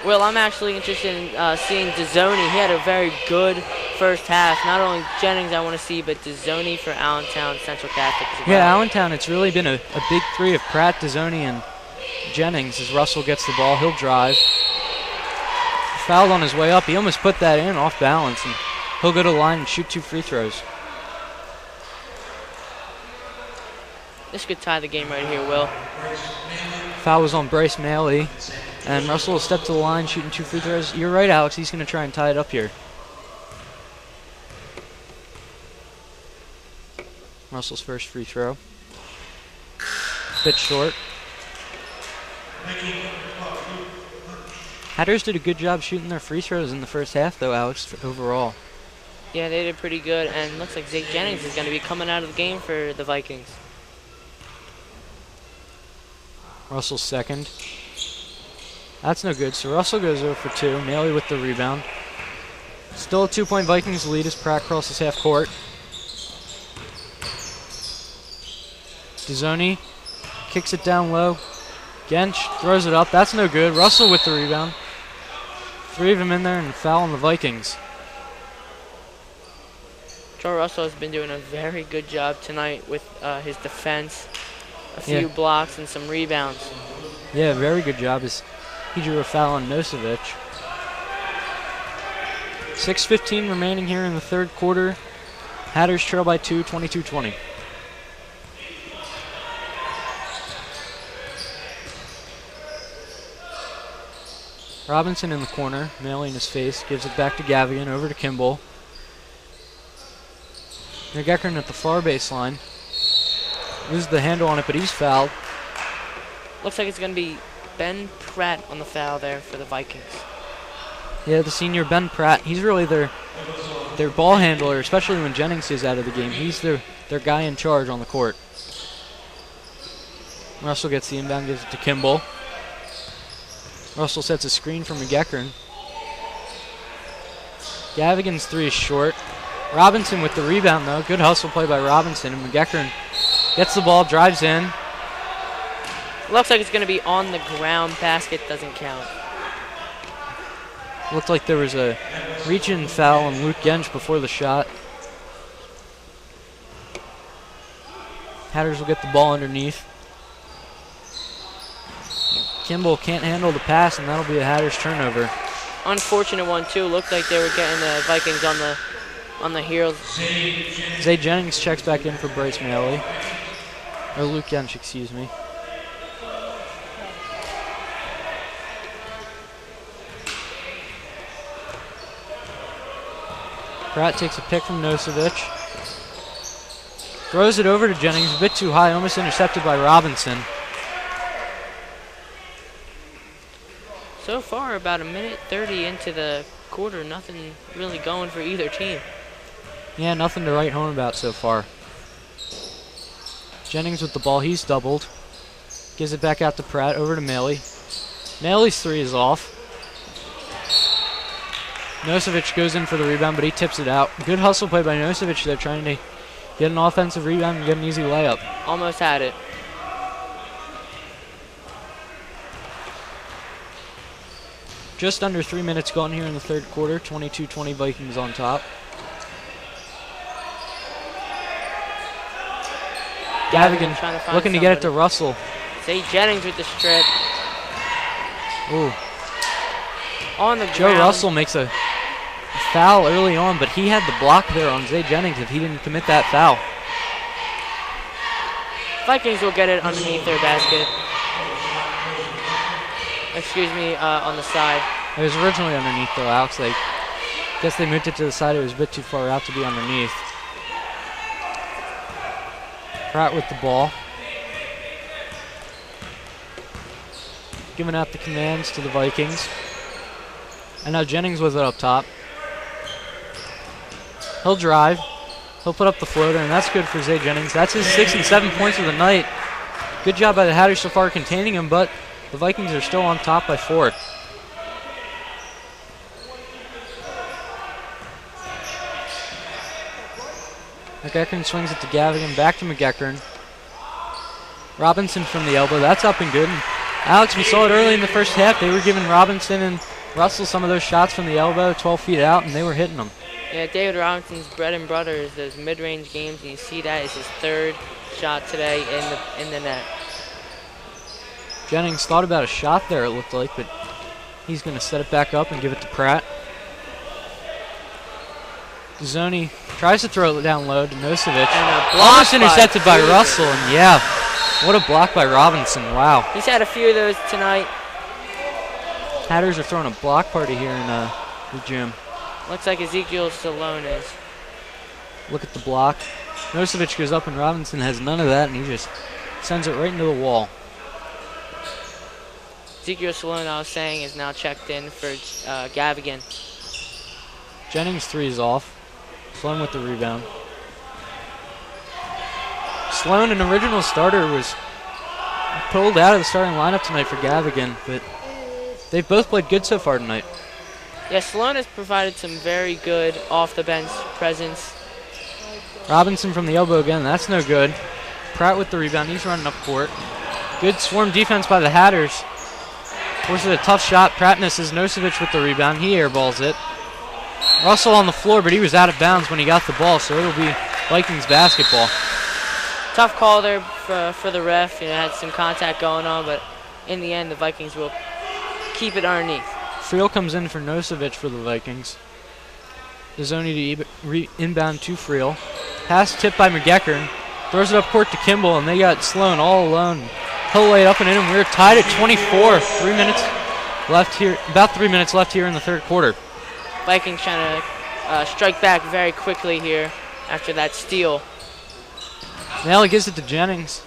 Well, I'm actually interested in seeing Dizzoni. He had a very good first half. Not only Jennings I want to see, but Dizzoni for Allentown Central Catholic as well. Yeah, Allentown, it's really been a big three of Pratt, Dizzoni, and Jennings. As Russell gets the ball, he'll drive. Fouled on his way up. He almost put that in off balance, and he'll go to the line and shoot 2 free throws. This could tie the game right here, Will. Foul was on Bryce Maley, and Russell will step to the line shooting 2 free throws. You're right, Alex. He's going to try and tie it up here. Russell's first free throw. Bit short. Hatters did a good job shooting their free throws in the first half, though, Alex, overall. Yeah, they did pretty good, and looks like Zay Jennings is going to be coming out of the game for the Vikings. Russell's second. That's no good, so Russell goes 0 for 2. Maley with the rebound. Still a 2-point Vikings lead as Pratt crosses half court. Dizzoni kicks it down low. Gench throws it up. That's no good. Russell with the rebound. 3 of them in there and a foul on the Vikings. Joe Russell has been doing a very good job tonight with his defense. A few blocks and some rebounds. Yeah, very good job as he drew a foul on Nosevich. 6:15 remaining here in the third quarter. Hatters trail by 2, 22-20. Robinson in the corner, Maley in his face, gives it back to Gavigan, over to Kimball. McGeckern at the far baseline. Loses the handle on it, but he's fouled. Looks like it's going to be Ben Pratt on the foul there for the Vikings. Yeah, the senior Ben Pratt. He's really their ball handler, especially when Jennings is out of the game. He's their guy in charge on the court. Russell gets the inbound, gives it to Kimball. Russell sets a screen for McGeckern. Gavigan's 3 is short. Robinson with the rebound, though. Good hustle play by Robinson, and McGeckern gets the ball, drives in. Looks like it's going to be on the ground. Basket doesn't count. Looked like there was a reach-in foul on Luke Gench before the shot. Hatters will get the ball underneath. Kimball can't handle the pass, and that'll be a Hatters turnover. unfortunate one too. Looked like they were getting the Vikings on the heels. Zay Jennings checks back in for Bryce Maley. Or Luke Yench, excuse me. Pratt takes a pick from Nosevich. Throws it over to Jennings, a bit too high, almost intercepted by Robinson. So far, about 1:30 into the quarter, nothing really going for either team. Yeah, nothing to write home about so far. Jennings with the ball, he's doubled. Gives it back out to Pratt, over to Maley. Maley's three is off. Nosevich goes in for the rebound, but he tips it out. Good hustle play by Nosevich there, trying to get an offensive rebound and get an easy layup. Almost had it. Just under 3 minutes gone here in the third quarter. 22-20 Vikings on top. Gavigan looking to get it to Russell. Zay Jennings with the strip. Ooh. On the Joe ground. Russell makes a foul early on, but he had the block there on Zay Jennings if he didn't commit that foul. Vikings will get it underneath their basket. Excuse me, on the side. It was originally underneath though, Alex. I guess they moved it to the side. It was a bit too far out to be underneath. Pratt with the ball. Giving out the commands to the Vikings. And now Jennings with it up top. He'll drive. He'll put up the floater, and that's good for Zay Jennings. That's his 6 and 7 points of the night. Good job by the Hatters so far containing him, but the Vikings are still on top by 4. McEachern swings it to Gavigan, back to McEachern. Robinson from the elbow, that's up and good. And Alex, we saw it early in the first half. They were giving Robinson and Russell some of those shots from the elbow, 12 feet out, and they were hitting them. Yeah, David Robinson's bread and butter is those mid-range games, and you see that is his 3rd shot today in the net. Jennings thought about a shot there, it looked like, but he's going to set it back up and give it to Pratt. Zoni tries to throw it down low to Nosevich. Almost intercepted by Russell, and yeah, what a block by Robinson, wow. He's had a few of those tonight. Hatters are throwing a block party here in the gym. Looks like Ezekiel Salone is. Look at the block. Nosevich goes up and Robinson has none of that, and he just sends it right into the wall. Ezekiel Salone, I was saying, is now checked in for Gavigan. Jennings' three is off. Sloan with the rebound. Sloan, an original starter, was pulled out of the starting lineup tonight for Gavigan, but they've both played good so far tonight. Yeah, Sloan has provided some very good off-the-bench presence. Robinson from the elbow again, that's no good. Pratt with the rebound, he's running up court. Good swarm defense by the Hatters. Forces a tough shot, Pratt misses. Nosevich with the rebound, he airballs it. Russell on the floor, but he was out of bounds when he got the ball, so it'll be Vikings basketball. Tough call there for the ref. Had some contact going on, but in the end, the Vikings will keep it underneath. Friel comes in for Nosevich for the Vikings. Zoni to inbound to Friel. Pass tipped by McEachern. Throws it up court to Kimball, and they got Sloan all alone. He'll lay it up and in, and we're tied at 24. 3 minutes left here, about 3 minutes left here in the third quarter. Vikings trying to strike back very quickly here after that steal. Now he gives it to Jennings.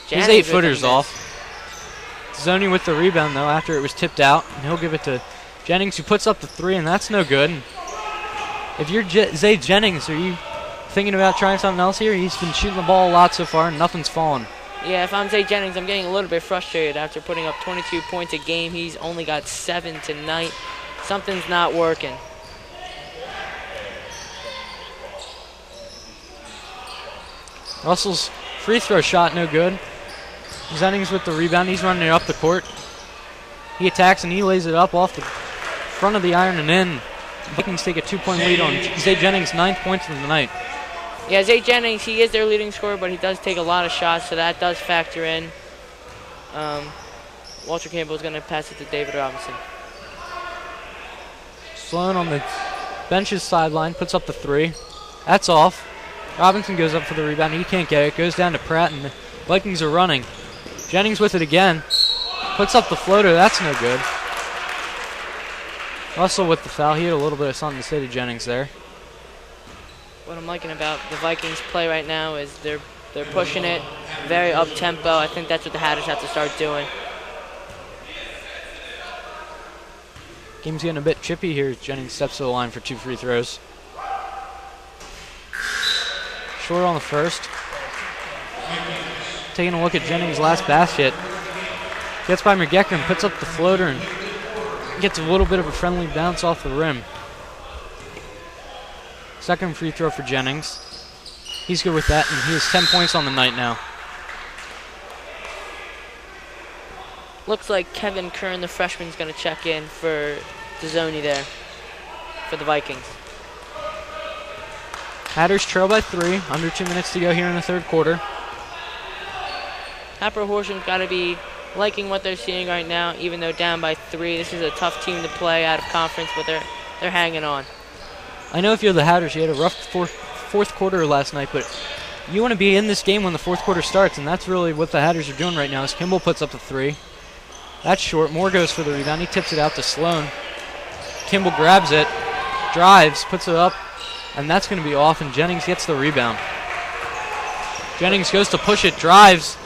His 8-footer's off. Zoni with the rebound, though, after it was tipped out. And he'll give it to Jennings, who puts up the three, and that's no good. And if you're Zay Jennings, are you thinking about trying something else here? He's been shooting the ball a lot so far, and nothing's fallen. Yeah, if I'm Zay Jennings, I'm getting a little bit frustrated after putting up 22 points a game. He's only got 7 tonight. Something's not working. Russell's free throw shot, no good. Jennings with the rebound. He's running it up the court. He attacks and he lays it up off the front of the iron and in. Vikings take a 2-point lead on Zay Jennings, 9 points for the night. Yeah, Zay Jennings, he is their leading scorer, but he does take a lot of shots, so that does factor in. Walter Campbell's going to pass it to David Robinson. Sloan on the bench's sideline, puts up the 3. That's off. Robinson goes up for the rebound. He can't get it. Goes down to Pratt, and the Vikings are running. Jennings with it again. Puts up the floater. That's no good. Russell with the foul. He had a little bit of something to say to Jennings there. What I'm liking about the Vikings play right now is they're pushing it very up-tempo. I think that's what the Hatters have to start doing. Game's getting a bit chippy here as Jennings steps to the line for 2 free throws. Short on the first. Taking a look at Jennings' last basket. Gets by McGeckern, puts up the floater, and gets a little bit of a friendly bounce off the rim. Second free throw for Jennings. He's good with that, and he has 10 points on the night now. Looks like Kevin Kern, the freshman, is going to check in for Dezzoni there for the Vikings. Hatters trail by 3. Under 2 minutes to go here in the third quarter. Hatboro-Horsham's got to be liking what they're seeing right now, even though down by 3. This is a tough team to play out of conference, but they're hanging on. I know if you're the Hatters, you had a rough fourth quarter last night, but you want to be in this game when the fourth quarter starts, and that's really what the Hatters are doing right now. As Kimball puts up the 3. That's short. Moore goes for the rebound. He tips it out to Sloan. Kimball grabs it, drives, puts it up, and that's going to be off, and Jennings gets the rebound. Jennings goes to push it, drives,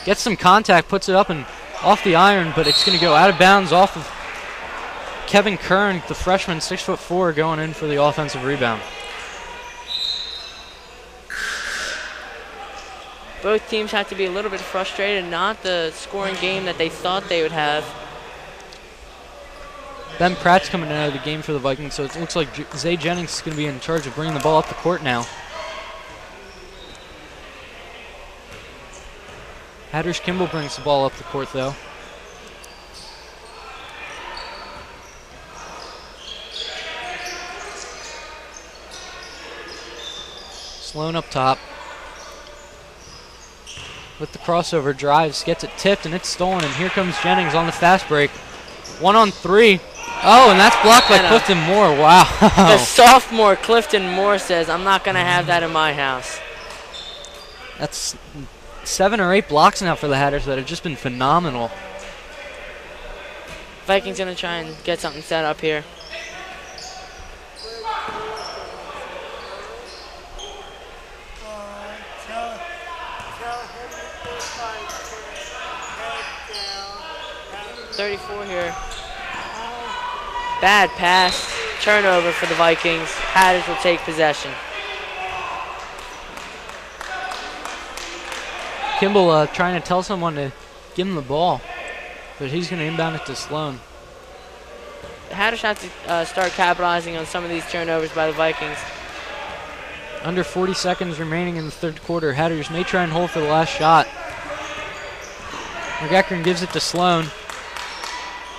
gets some contact, puts it up and off the iron, but it's going to go out of bounds off of Kevin Kern, the freshman, 6'4", going in for the offensive rebound. Both teams have to be a little bit frustrated, not the scoring game that they thought they would have. Ben Pratt's coming out of the game for the Vikings, so it looks like Zay Jennings is going to be in charge of bringing the ball up the court now. Hatters Kimball brings the ball up the court, though. Sloan up top. With the crossover, drives, gets it tipped, and it's stolen. And here comes Jennings on the fast break. 1 on 3. Oh, and that's blocked by Clifton Moore. Wow. The sophomore Clifton Moore says, I'm not going to have that in my house. That's 7 or 8 blocks now for the Hatters that have just been phenomenal. Vikings going to try and get something set up here. .34 here. Bad pass. Turnover for the Vikings. Hatters will take possession. Kimball trying to tell someone to give him the ball, but he's going to inbound it to Sloan. The Hatters have to start capitalizing on some of these turnovers by the Vikings. Under 40 seconds remaining in the third quarter. Hatters may try and hold for the last shot. McGeckern gives it to Sloan.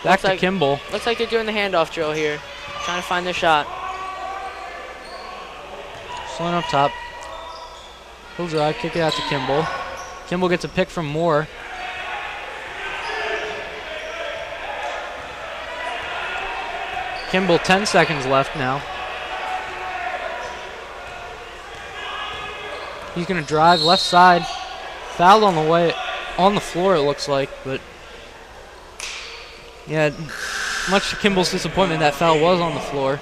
Back to Kimball. Looks like they're doing the handoff drill here. Trying to find their shot. Sloan up top. He'll drive, kick it out to Kimball. Kimball gets a pick from Moore. Kimball, 10 seconds left now. He's going to drive left side. Fouled on the way, on the floor it looks like, but yeah, much to Kimball's disappointment, that foul was on the floor.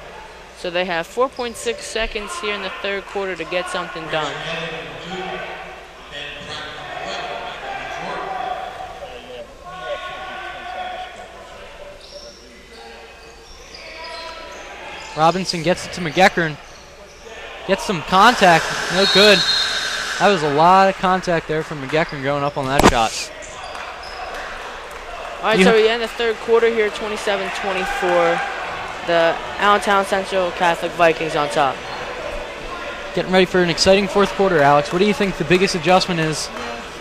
So they have 4.6 seconds here in the third quarter to get something done. Robinson gets it to McGeckern. Gets some contact. No good. That was a lot of contact there from McGeckern going up on that shot. All right, so we end the third quarter here, 27-24. The Allentown Central Catholic Vikings on top. Getting ready for an exciting fourth quarter, Alex. What do you think the biggest adjustment is?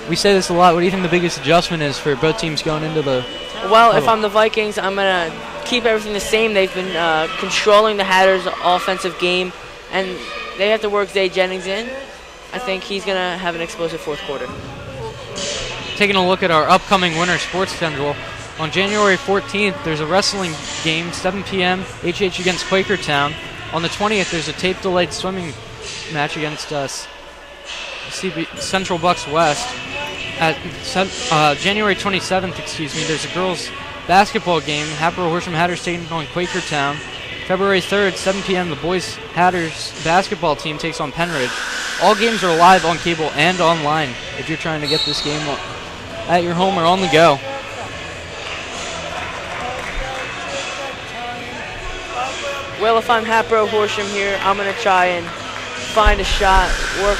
We say this a lot. What do you think the biggest adjustment is for both teams going into the... Well, if I'm the Vikings, I'm going to keep everything the same. They've been controlling the Hatters' offensive game, and they have to work Zay Jennings in. I think he's going to have an explosive fourth quarter. Taking a look at our upcoming winter sports schedule, On January 14th, there's a wrestling game, 7 p.m., HH against Quakertown. On the 20th, there's a tape-delayed swimming match against Central Bucks West. At January 27th, there's a girls' basketball game, Hatboro-Horsham Hatters taking on Quakertown. February 3rd, 7 p.m., the boys Hatters basketball team takes on Penridge. All games are live on cable and online if you're trying to get this game at your home or on the go. Well, if I'm Hatboro-Horsham here, I'm going to try and find a shot, work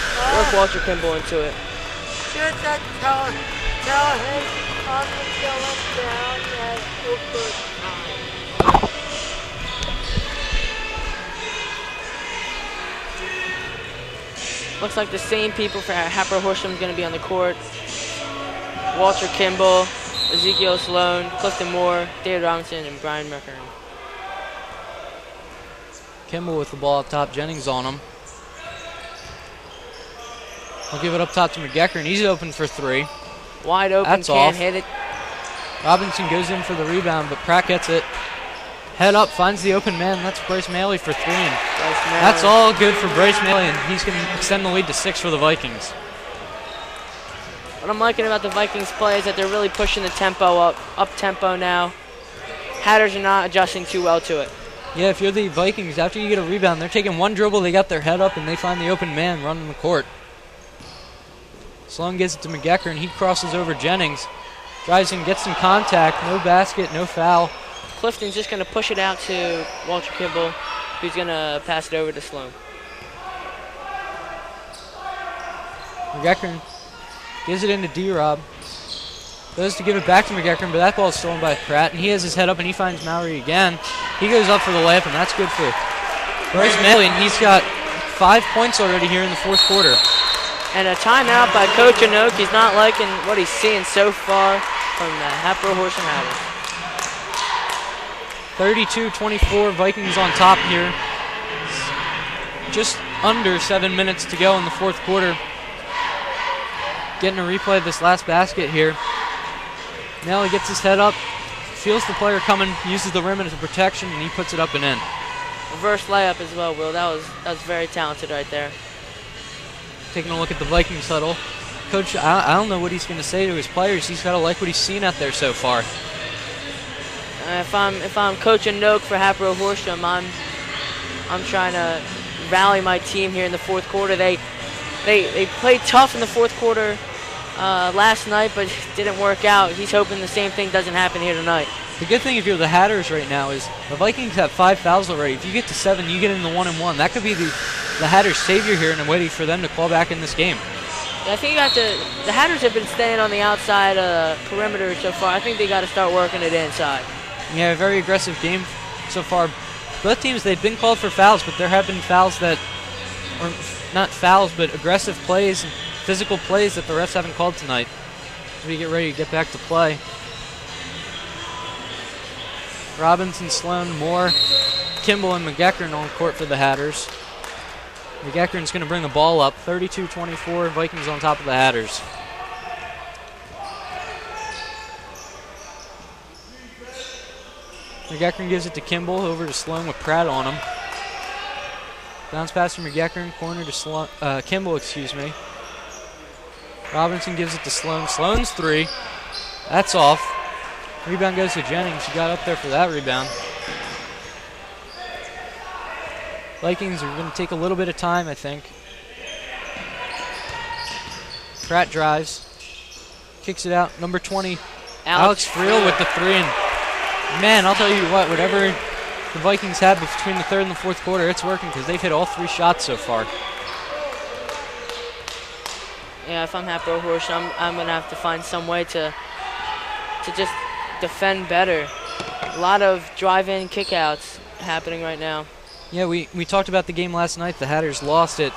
Walter Kimball into it. Tell him I'm going down at overtime. Looks like the same people for Hatboro-Horsham is going to be on the court. Walter Kimball, Ezekiel Sloan, Clifton Moore, David Robinson, and Brian Merker. Kimball with the ball up top, Jennings on him. I'll give it up top to McGecker, and he's open for three. Wide open, That's can't off. hit it. Robinson goes in for the rebound, but Pratt gets it. Head up, finds the open man. That's Bryce Maley for three. And that's all good for Bryce Maley, and he's going to extend the lead to 6 for the Vikings. What I'm liking about the Vikings play is that they're really pushing the tempo up tempo now. Hatters are not adjusting too well to it. Yeah, if you're the Vikings, after you get a rebound, they're taking one dribble, they got their head up, and they find the open man running the court. Sloan gets it to McGecker, and he crosses over Jennings. Drives in, gets some contact, no basket, no foul. Clifton's just going to push it out to Walter Kimball, who's going to pass it over to Sloan. McGecker gives it into D-Rob. Goes to give it back to McGecker, but that ball is stolen by Pratt, and he has his head up, and he finds Mowry again. He goes up for the layup, and that's good for Bryce Maley, and he's got 5 points already here in the fourth quarter. And a timeout by Coach Anoke. He's not liking what he's seeing so far from the Hatboro-Horsham Hatters. 32-24, Vikings on top here. Just under 7 minutes to go in the fourth quarter. Getting a replay of this last basket here. Maley gets his head up, feels the player coming, uses the rim as a protection, and he puts it up and in. Reverse layup as well, Will. That was very talented right there. Taking a look at the Vikings huddle. Coach, I don't know what he's going to say to his players. He's got to like what he's seen out there so far. If I'm Coach Anoke for Hatboro-Horsham, I'm trying to rally my team here in the fourth quarter. They played tough in the fourth quarter last night, but it didn't work out. He's hoping the same thing doesn't happen here tonight. The good thing if you're the Hatters right now is the Vikings have 5 fouls already. If you get to 7, you get in the 1-and-1. That could be the Hatters' savior here, and I'm waiting for them to call back in this game. Yeah, I think the Hatters have been staying on the outside perimeter so far. I think they got to start working it inside. Yeah, a very aggressive game so far. Both teams, they've been called for fouls, but there have been fouls that, or not fouls, but aggressive plays, and physical plays that the refs haven't called tonight. As we get ready to get back to play. Robinson, Sloan, Moore, Kimball, and McGeckern on court for the Hatters. McGeckern's going to bring the ball up. 32-24, Vikings on top of the Hatters. McGeckern gives it to Kimball, over to Sloan with Pratt on him. Bounce pass to McGeckern, corner to Kimball, excuse me. Robinson gives it to Sloan. Sloan's three. That's off. Rebound goes to Jennings. She got up there for that rebound. Vikings are going to take a little bit of time, I think. Pratt drives. Kicks it out. Number 20, Alex Friel with the three. And man, I'll tell you what, whatever the Vikings have between the third and the fourth quarter, it's working because they've hit all 3 shots so far. Yeah, if I'm Hatboro-Horsham, I'm going to have to find some way to just defend better. A lot of drive-in kickouts happening right now. Yeah, we talked about the game last night. The Hatters lost it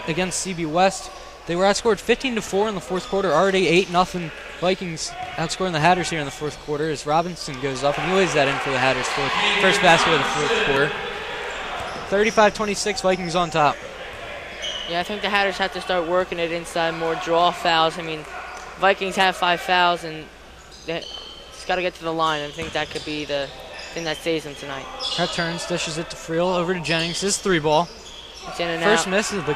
against CB West. They were outscored 15-4 in the fourth quarter. Already 8-0 Vikings outscoring the Hatters here in the fourth quarter as Robinson goes up and he lays that in for the Hatters for first basket of the fourth quarter. 35-26, Vikings on top. Yeah, I think the Hatters have to start working it inside more, draw fouls. I mean, Vikings have 5 fouls, and Just got to get to the line. I think that could be the thing that saves him tonight. Pratt turns, dishes it to Friel, over to Jennings. His 3-ball. It's in and First out. miss of the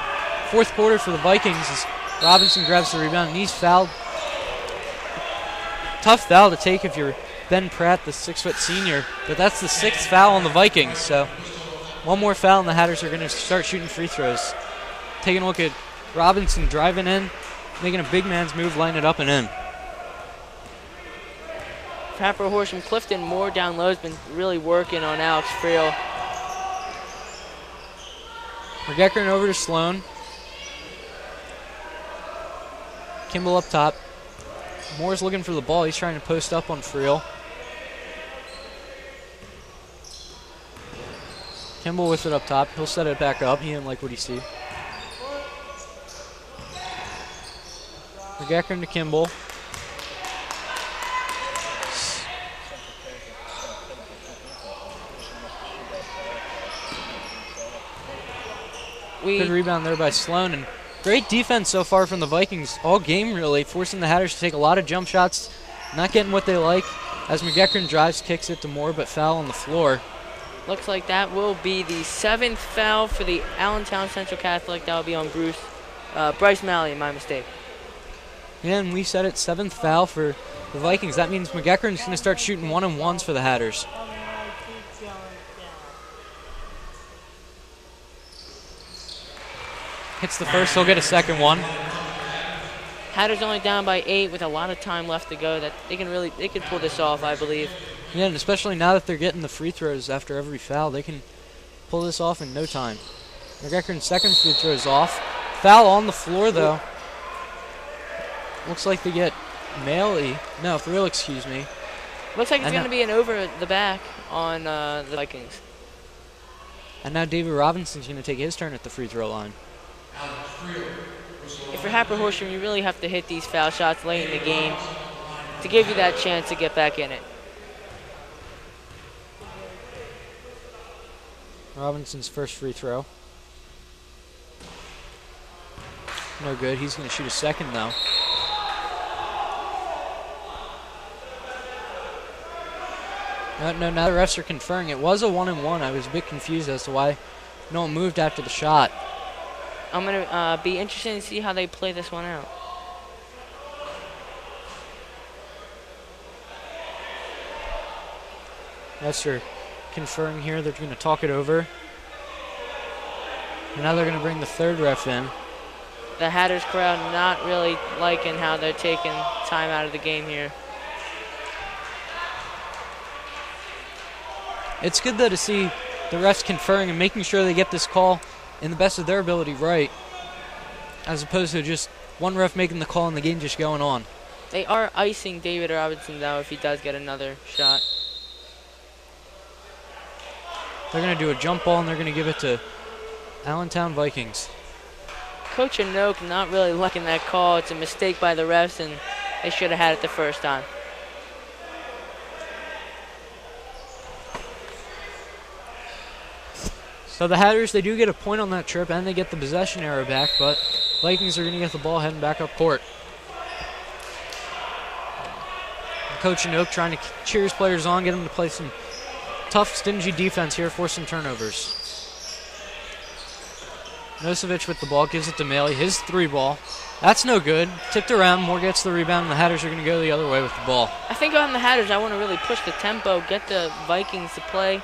fourth quarter for the Vikings as Robinson grabs the rebound and he's fouled. Tough foul to take if you're Ben Pratt, the 6-foot senior, but that's the 6th foul on the Vikings, so one more foul and the Hatters are going to start shooting free throws. Taking a look at Robinson driving in, making a big man's move, lining it up and in. Hatboro-Horsham, Clifton Moore down low has been really working on Alex Friel. McGeckern over to Sloan. Kimball up top. Moore's looking for the ball. He's trying to post up on Friel. Kimball with it up top. He'll set it back up. He didn't like what he see. McGeckern to Kimball. Good rebound there by Sloan, and great defense so far from the Vikings all game, really, forcing the Hatters to take a lot of jump shots, not getting what they like, as McGeckern drives, kicks it to Moore, but foul on the floor. Looks like that will be the 7th foul for the Allentown Central Catholic. That will be on Bryce Malley, my mistake. Yeah, and we said it, 7th foul for the Vikings. That means McGeckern's going to start shooting 1-and-1s for the Hatters. Hits the first, he'll get a second one. Hatters only down by 8 with a lot of time left to go. That they can pull this off, I believe. Yeah, and especially now that they're getting the free throws after every foul, they can pull this off in no time. McGeckern's second free throw is off. Foul on the floor, though. Looks like they get Friel, excuse me. Looks like it's going to be an over the back on the Vikings. And now David Robinson's going to take his turn at the free throw line. If you're Hatboro-Horsham, you really have to hit these foul shots late in the game to give you that chance to get back in it. Robinson's first free throw. No good. He's going to shoot a second, though. No, now the refs are conferring. It was a 1-and-1. I was a bit confused as to why no one moved after the shot. I'm going to be interested to see how they play this one out. Refs are conferring here. They're going to talk it over. And now they're going to bring the third ref in. The Hatters crowd not really liking how they're taking time out of the game here. It's good, though, to see the refs conferring and making sure they get this call in the best of their ability right, as opposed to just one ref making the call and the game just going on. They are icing David Robinson, though, if he does get another shot. They're going to do a jump ball, and they're going to give it to Allentown Vikings. Coach Anoke not really liking that call. It's a mistake by the refs, and they should have had it the first time. So the Hatters, they do get a point on that trip, and they get the possession arrow back, but Vikings are going to get the ball heading back up court. And Coach Anoke trying to cheer his players on, get them to play some tough, stingy defense here, force some turnovers. Nosevich with the ball, gives it to Maley, his 3-ball. That's no good. Tipped around, Moore gets the rebound, and the Hatters are going to go the other way with the ball. I think on the Hatters, I want to really push the tempo, get the Vikings to play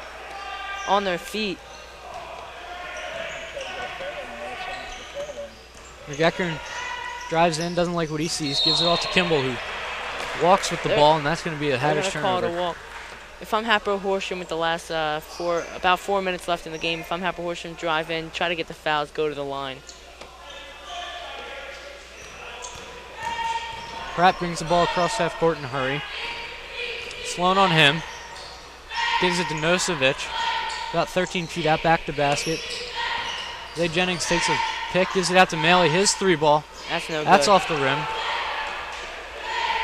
on their feet. McGeckern drives in, doesn't like what he sees, gives it all to Kimball, who walks with the ball, and that's going to be a Hatters turnover. Call it a walk. If I'm Hatboro-Horsham with the last about 4 minutes left in the game, if I'm Hatboro-Horsham, drive in, try to get the fouls, go to the line. Pratt brings the ball across half court in a hurry. Sloan on him. Gives it to Nosevich. About 13 feet out, back to basket. Zay Jennings takes a pick, gives it out to Maley, his 3-ball. That's no good. That's off the rim.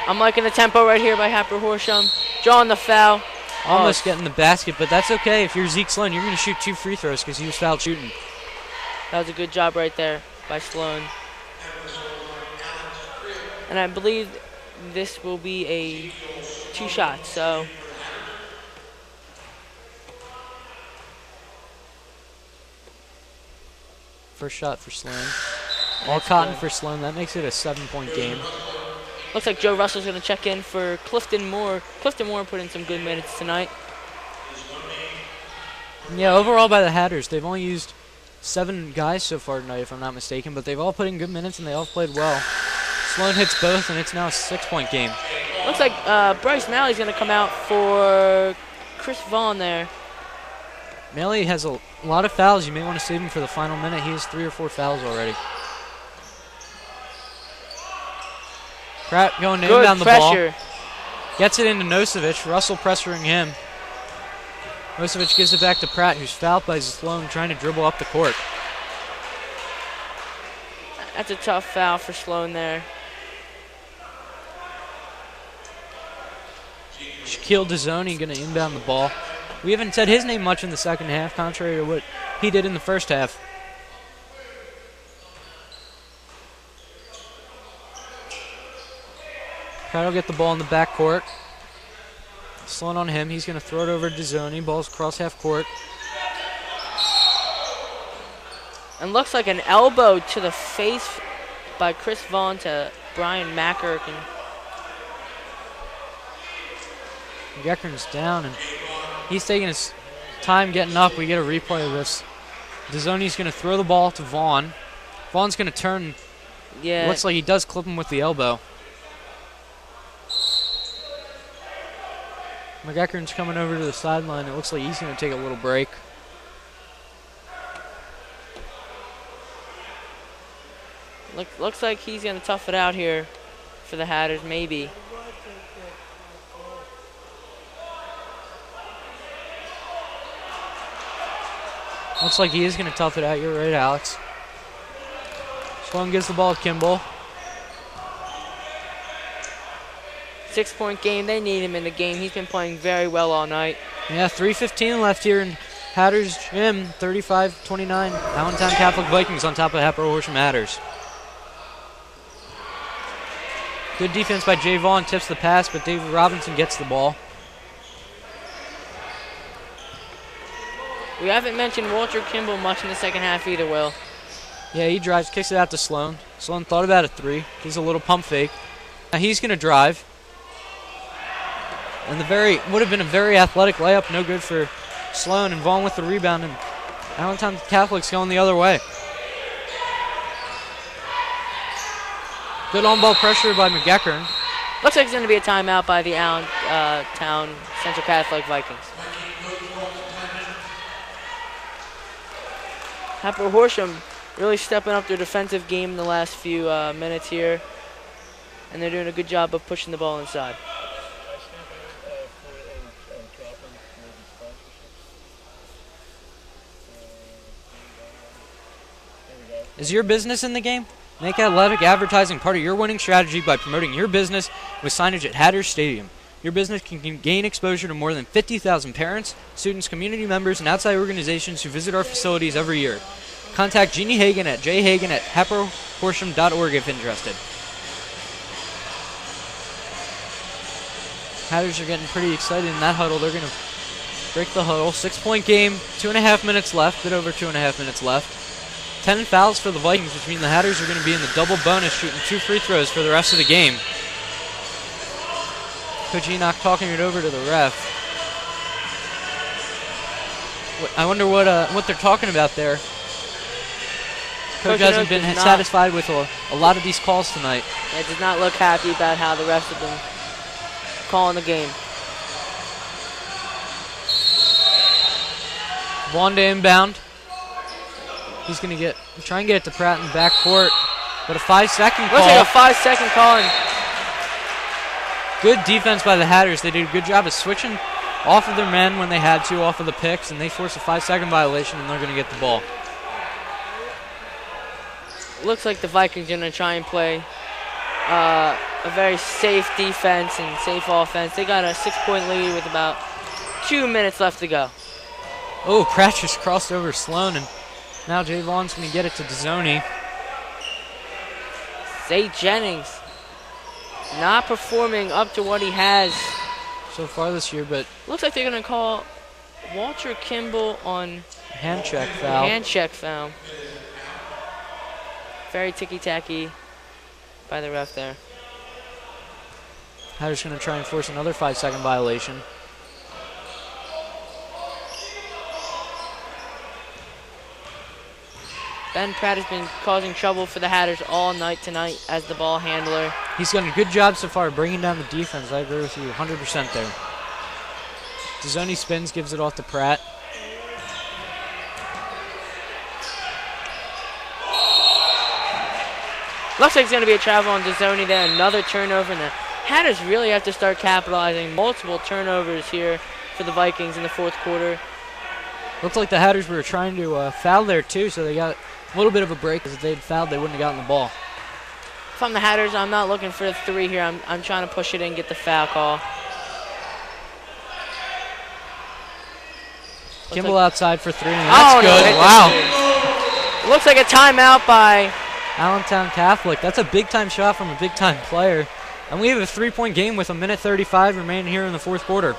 I'm liking the tempo right here by Hatboro-Horsham. Drawing the foul. Almost getting the basket, but that's okay. If you're Zeke Sloan, you're going to shoot 2 free throws because he was fouled shooting. That was a good job right there by Sloan. And I believe this will be a 2 shots. So First shot for Sloan. All cotton for Sloan. That makes it a 7-point game. looks like Joe Russell's going to check in for Clifton Moore. Clifton Moore put in some good minutes tonight. Yeah, overall by the Hatters, they've only used 7 guys so far tonight, if I'm not mistaken, but they've all put in good minutes and they all played well. Sloan hits both, and it's now a 6-point game. Looks like Bryce Malley's going to come out for Chris Vaughn there. Malley has a lot of fouls. You may want to save him for the final minute. He has 3 or 4 fouls already. Pratt going to inbound the ball. Gets it into Nosevich. Russell pressuring him. Nosevich gives it back to Pratt, who's fouled by Sloan, trying to dribble up the court. That's a tough foul for Sloan there. Shaquille Dezzoni going to inbound the ball. We haven't said his name much in the second half, contrary to what he did in the first half. Pratt will get the ball in the backcourt. Sloan on him. He's going to throw it over to Dezzoni. Ball's across half court. And looks like an elbow to the face by Chris Vaughn to Brian Mackert. Geckern's down, and he's taking his time getting up. We get a replay of this. Dezzoni's going to throw the ball to Vaughn. Vaughn's going to turn. Yeah. Looks like he does clip him with the elbow. McGeckern's coming over to the sideline. It looks like he's going to take a little break. Looks like he's going to tough it out here for the Hatters, maybe. Looks like he is going to tough it out. You're right, Alex. Sloan gives the ball to Kimball. 6-point game. They need him in the game. He's been playing very well all night. Yeah, 3:15 left here in Hatters Gym. 35-29. Allentown Catholic Vikings on top of Hatboro-Horsham Hatters. Good defense by Jay Vaughn. Tips the pass, but David Robinson gets the ball. We haven't mentioned Walter Kimball much in the second half either, Will. Yeah, he drives, kicks it out to Sloan. Sloan thought about a 3. He's a little pump fake. Now he's going to drive. And would have been a very athletic layup, no good for Sloan, and Vaughn with the rebound, and Allentown Catholic's going the other way. Good on-ball pressure by McGeckern. Looks like it's going to be a timeout by the Allentown Central Catholic Vikings. Hatboro-Horsham really stepping up their defensive game in the last few minutes here, and they're doing a good job of pushing the ball inside. Is your business in the game? Make athletic advertising part of your winning strategy by promoting your business with signage at Hatters Stadium. Your business can gain exposure to more than 50,000 parents, students, community members, and outside organizations who visit our facilities every year. Contact Jeannie Hagan at jhagan@hatboro-horsham.org if interested. Hatters are getting pretty excited in that huddle. They're going to break the huddle. 6-point game, 2.5 minutes left, a bit over 2.5 minutes left. 10 fouls for the Vikings, which means the Hatters are going to be in the double bonus, shooting 2 free throws for the rest of the game. Coach Enoch talking it over to the ref. I wonder what they're talking about there. Coach hasn't been satisfied with a lot of these calls tonight. They did not look happy about how the refs have been calling the game. Vaughn to inbound. He's going to try and get it to Pratt in the backcourt, but a 5-second call. Looks like a 5-second call. Good defense by the Hatters. They did a good job of switching off of their men when they had to, off of the picks, and they forced a 5-second violation, and they're going to get the ball. Looks like the Vikings are going to try and play a very safe defense and safe offense. They got a 6-point lead with about 2 minutes left to go. Oh, Pratt just crossed over Sloan, and now Jay Vaughn's going to get it to Dezzoni. Zay Jennings not performing up to what he has so far this year, but looks like they're going to call Walter Kimball on hand check foul. hand check foul. Very ticky-tacky by the ref there. Hatters going to try and force another 5-second violation. Ben Pratt has been causing trouble for the Hatters all night tonight as the ball handler. He's done a good job so far bringing down the defense. I agree with you 100% there. Dezzoni spins, gives it off to Pratt. Looks like it's going to be a travel on Dezzoni there. Another turnover, and the Hatters really have to start capitalizing. Multiple turnovers here for the Vikings in the fourth quarter. Looks like the Hatters were trying to foul there too, so they got a little bit of a break. Because if they'd fouled, they wouldn't have gotten the ball. If I'm the Hatters, I'm not looking for the three here. I'm trying to push it in, get the foul call. Kimball outside for three, and that's good. No, Wow. Looks like a timeout by Allentown Catholic. That's a big-time shot from a big-time player. And we have a 3-point game with 1:35 remaining here in the fourth quarter.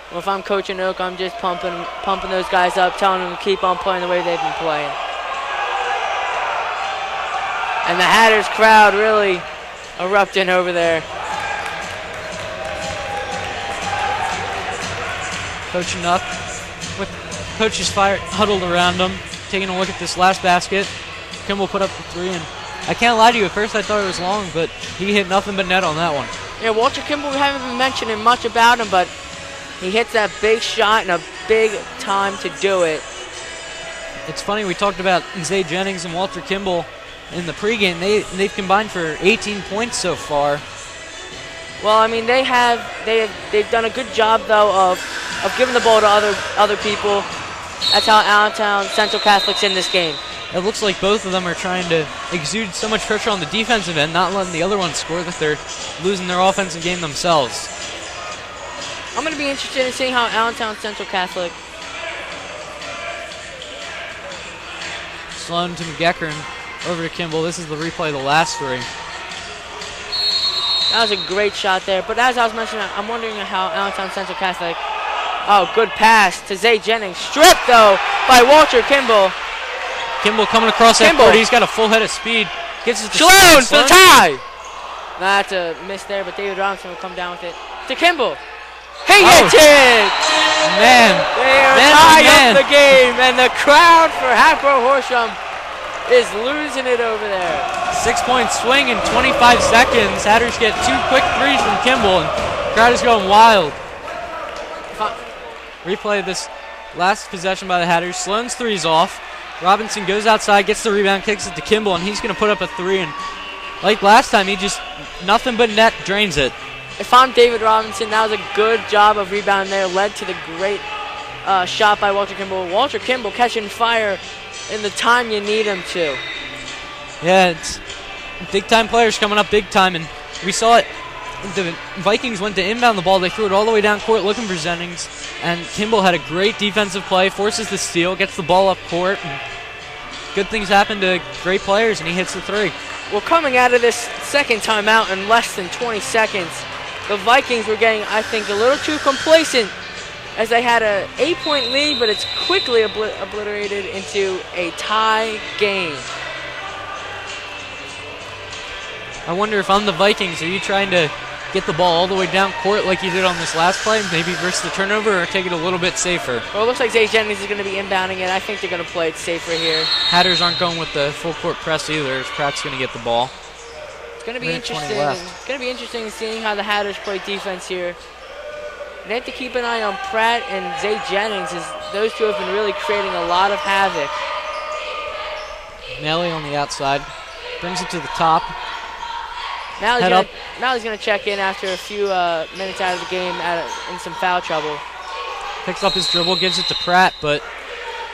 Well, if I'm coaching Oak, I'm just pumping those guys up, telling them to keep on playing the way they've been playing. And the Hatters crowd really erupting over there. Coach Nuck with coaches huddled around him, taking a look at this last basket. Kimball put up the three, and I can't lie to you, at first I thought it was long, but he hit nothing but net on that one. Yeah, Walter Kimball, we haven't been mentioning much about him, but he hits that big shot in a big time to do it. It's funny, we talked about Zay Jennings and Walter Kimball in the pregame. They've combined for 18 points so far. Well, I mean, they've done a good job though of giving the ball to other people. That's how Allentown Central Catholic's in this game. It looks like both of them are trying to exude so much pressure on the defensive end, not letting the other one score, that they're losing their offensive game themselves. I'm going to be interested in seeing how Allentown Central Catholic. Sloan to McGeckern, over to Kimball. This is the replay of the last three. That was a great shot there, but as I was mentioning, I'm wondering how Allentown Central Catholic. Oh, good pass to Zay Jennings. Stripped, though, by Walter Kimball. Kimball coming across that court. He's got a full head of speed. Gets it to Sloan for the tie. That's a miss there, but David Robinson will come down with it. To Kimball. He hits it! Man. They are tying up the game, and the crowd for Hatboro-Horsham is losing it over there. 6-point swing in 25 seconds. Hatters get two quick threes from Kimball, and the crowd is going wild. Replay of this last possession by the Hatters. Sloan's three's off. Robinson goes outside, gets the rebound, kicks it to Kimball, and he's going to put up a three. And like last time, he just nothing but net drains it. If I'm David Robinson, that was a good job of rebounding there. Led to the great shot by Walter Kimball. Walter Kimball catching fire in the time you need him to. Yeah, it's big-time players coming up big time, and we saw it. The Vikings went to inbound the ball. They threw it all the way down court looking for Jennings, and Kimball had a great defensive play, forces the steal, gets the ball up court. And good things happen to great players, and he hits the three. Well, coming out of this second timeout in less than 20 seconds, the Vikings were getting, I think, a little too complacent as they had an 8-point lead, but it's quickly obliterated into a tie game. I wonder if I'm the Vikings, are you trying to get the ball all the way down court like you did on this last play, maybe versus the turnover, or take it a little bit safer? Well, it looks like Zay Jennings is going to be inbounding it. I think they're going to play it safer here. Hatters aren't going with the full court press either. Pratt's going to get the ball. It's going to be interesting. It's going to be interesting seeing how the Hatters play defense here. They have to keep an eye on Pratt and Zay Jennings, as those two have been really creating a lot of havoc. Nelly on the outside brings it to the top. Mally's going to check in after a few minutes out of the game in some foul trouble. Picks up his dribble, gives it to Pratt, but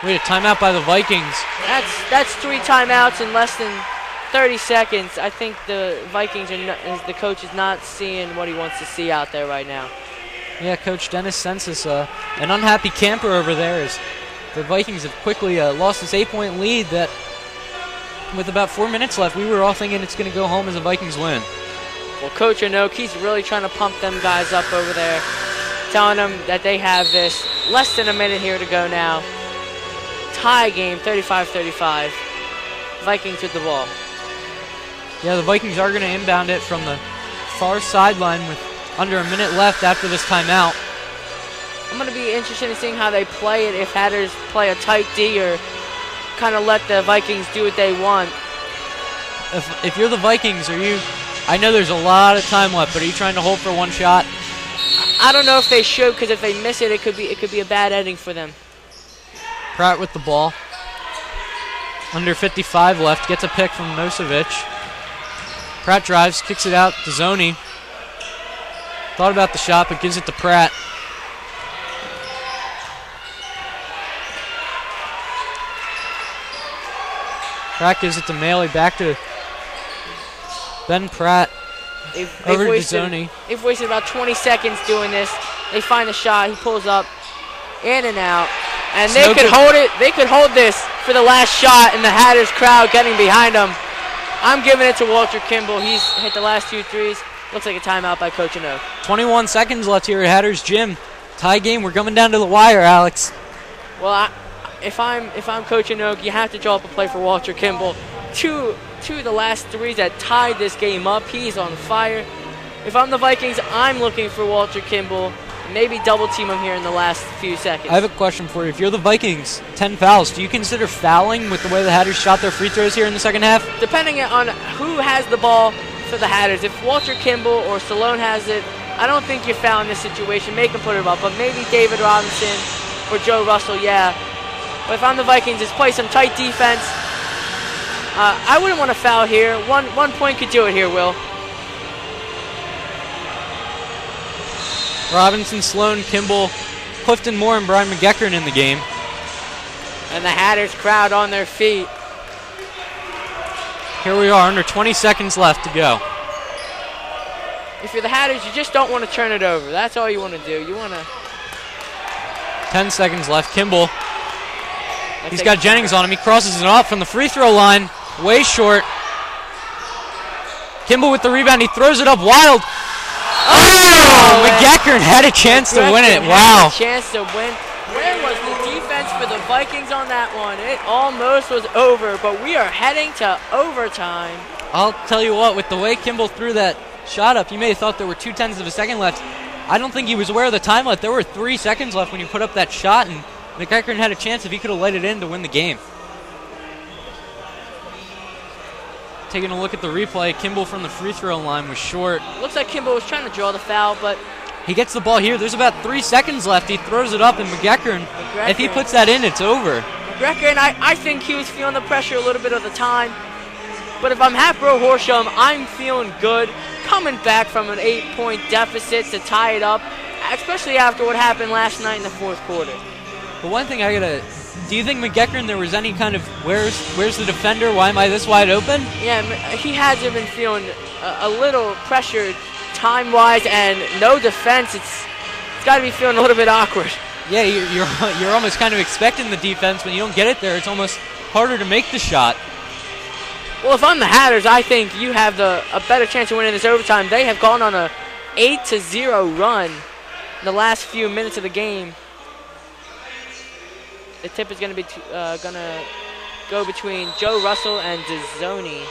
wait, a timeout by the Vikings. That's 3 timeouts in less than 30 seconds. I think the Vikings the coach is not seeing what he wants to see out there right now. Yeah, Coach Dennis senses an unhappy camper over there as the Vikings have quickly lost this 8-point lead that with about 4 minutes left, we were all thinking it's going to go home as a Vikings win. Well, Coach Anoke, he's really trying to pump them guys up over there, telling them that they have this. Less than a minute here to go now. Tie game, 35-35. Vikings with the ball. Yeah, the Vikings are going to inbound it from the far sideline with under a minute left after this timeout. I'm going to be interested in seeing how they play it, if Hatters play a tight D or kind of let the Vikings do what they want. If you're the Vikings, I know there's a lot of time left, but are you trying to hold for one shot? I don't know if they should, because if they miss it, it could be a bad ending for them. Pratt with the ball. Under 55 left, gets a pick from Nosevich. Pratt drives, kicks it out to Zoni. Thought about the shot, but gives it to Pratt. Pratt gives it to Maley, back to Ben Pratt. Over to Zoni. They've wasted about 20 seconds doing this. They find the shot. He pulls up, in and out. And they could hold it. They could hold this for the last shot, and the Hatters crowd getting behind them. I'm giving it to Walter Kimball. He's hit the last 2 threes. Looks like a timeout by Coach Anoke. 21 seconds left here at Hatters Gym. Tie game. We're coming down to the wire, Alex. Well, if I'm Coach Anoke, you have to draw up a play for Walter Kimball. Two of the last 3s that tied this game up. He's on fire. If I'm the Vikings, I'm looking for Walter Kimball. Maybe double team him here in the last few seconds. I have a question for you. If you're the Vikings, 10 fouls, do you consider fouling with the way the Hatters shot their free throws here in the second half? Depending on who has the ball for the Hatters. If Walter Kimball or Stallone has it, I don't think you're fouling this situation. Make him put it up. But maybe David Robinson or Joe Russell, yeah. But if I'm the Vikings, just play some tight defense. I wouldn't want to foul here. One point could do it here, Will. Robinson, Sloan, Kimball, Clifton Moore, and Brian McGeckern in the game. And the Hatters crowd on their feet. Here we are, under 20 seconds left to go. If you're the Hatters, you just don't want to turn it over. That's all you want to do. You want to... 10 seconds left. Kimball. He's got Jennings on him. He crosses it off from the free throw line. Way short. Kimball with the rebound. He throws it up wild. Oh! McGeckern had a chance to win it. Wow. Had a chance to win. Where was the defense for the Vikings on that one? It almost was over, but we are heading to overtime. I'll tell you what, with the way Kimball threw that shot up, you may have thought there were 0.2 of a second left. I don't think he was aware of the time left. There were 3 seconds left when he put up that shot, and McGeckern had a chance if he could have let it in to win the game. Taking a look at the replay, Kimball from the free throw line was short. Looks like Kimball was trying to draw the foul, but... He gets the ball here. There's about 3 seconds left. He throws it up, and McGeckern, if he puts that in, it's over. McGeckern, I think he was feeling the pressure a little bit of the time. But if I'm Hatboro-Horsham, I'm feeling good. Coming back from an 8-point deficit to tie it up, especially after what happened last night in the fourth quarter. But one thing do you think McGeckern, there was any kind of, where's the defender? Why am I this wide open? Yeah, he hasn't been feeling a little pressured time-wise, and no defense. It's got to be feeling a little bit awkward. Yeah, you're almost kind of expecting the defense. When you don't get it there, it's almost harder to make the shot. Well, if I'm the Hatters, I think you have a better chance of winning this overtime. They have gone on a 8-0 run in the last few minutes of the game. The tip is going to go between Joe Russell and Dezzoni.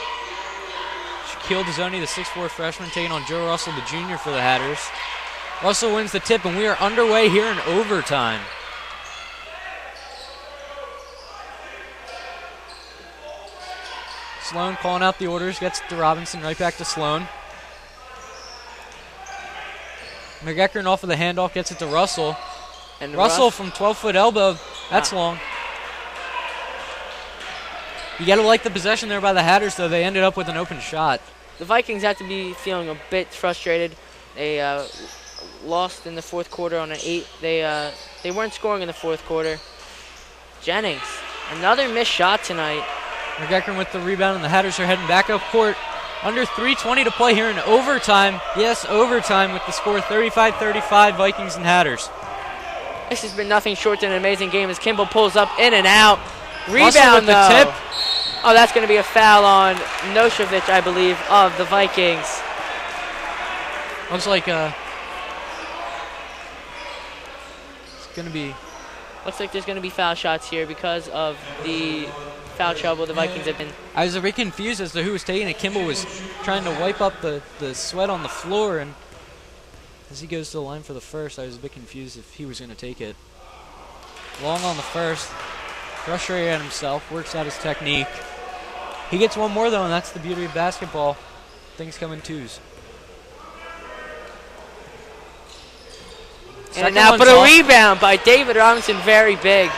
Shaquille Dezzoni, the 6'4 freshman, taking on Joe Russell, the junior for the Hatters. Russell wins the tip, and we are underway here in overtime. Sloan calling out the orders, gets to Robinson, right back to Sloan. McGeckern off of the handoff, gets it to Russell. And Russell from 12-foot elbow, that's long. You got to like the possession there by the Hatters, though. They ended up with an open shot. The Vikings have to be feeling a bit frustrated. They lost in the fourth quarter on an 8. They weren't scoring in the fourth quarter. Jennings, another missed shot tonight. McGeckern with the rebound, and the Hatters are heading back up court. Under 3:20 to play here in overtime. Yes, overtime with the score 35-35, Vikings and Hatters. This has been nothing short than an amazing game as Kimball pulls up in and out. with Rebound, the tip. Oh, that's going to be a foul on Nosevich, I believe, of the Vikings. Looks like it's going to be... Looks like there's going to be foul shots here because of the foul trouble the Vikings have been. I was a bit confused as to who was taking it. Kimball was trying to wipe up the sweat on the floor, and as he goes to the line for the first, I was a bit confused if he was going to take it. Long on the first, frustrated at himself, works out his technique. He gets one more though, and that's the beauty of basketball. Things come in twos. And now for the rebound by David Robinson, very big.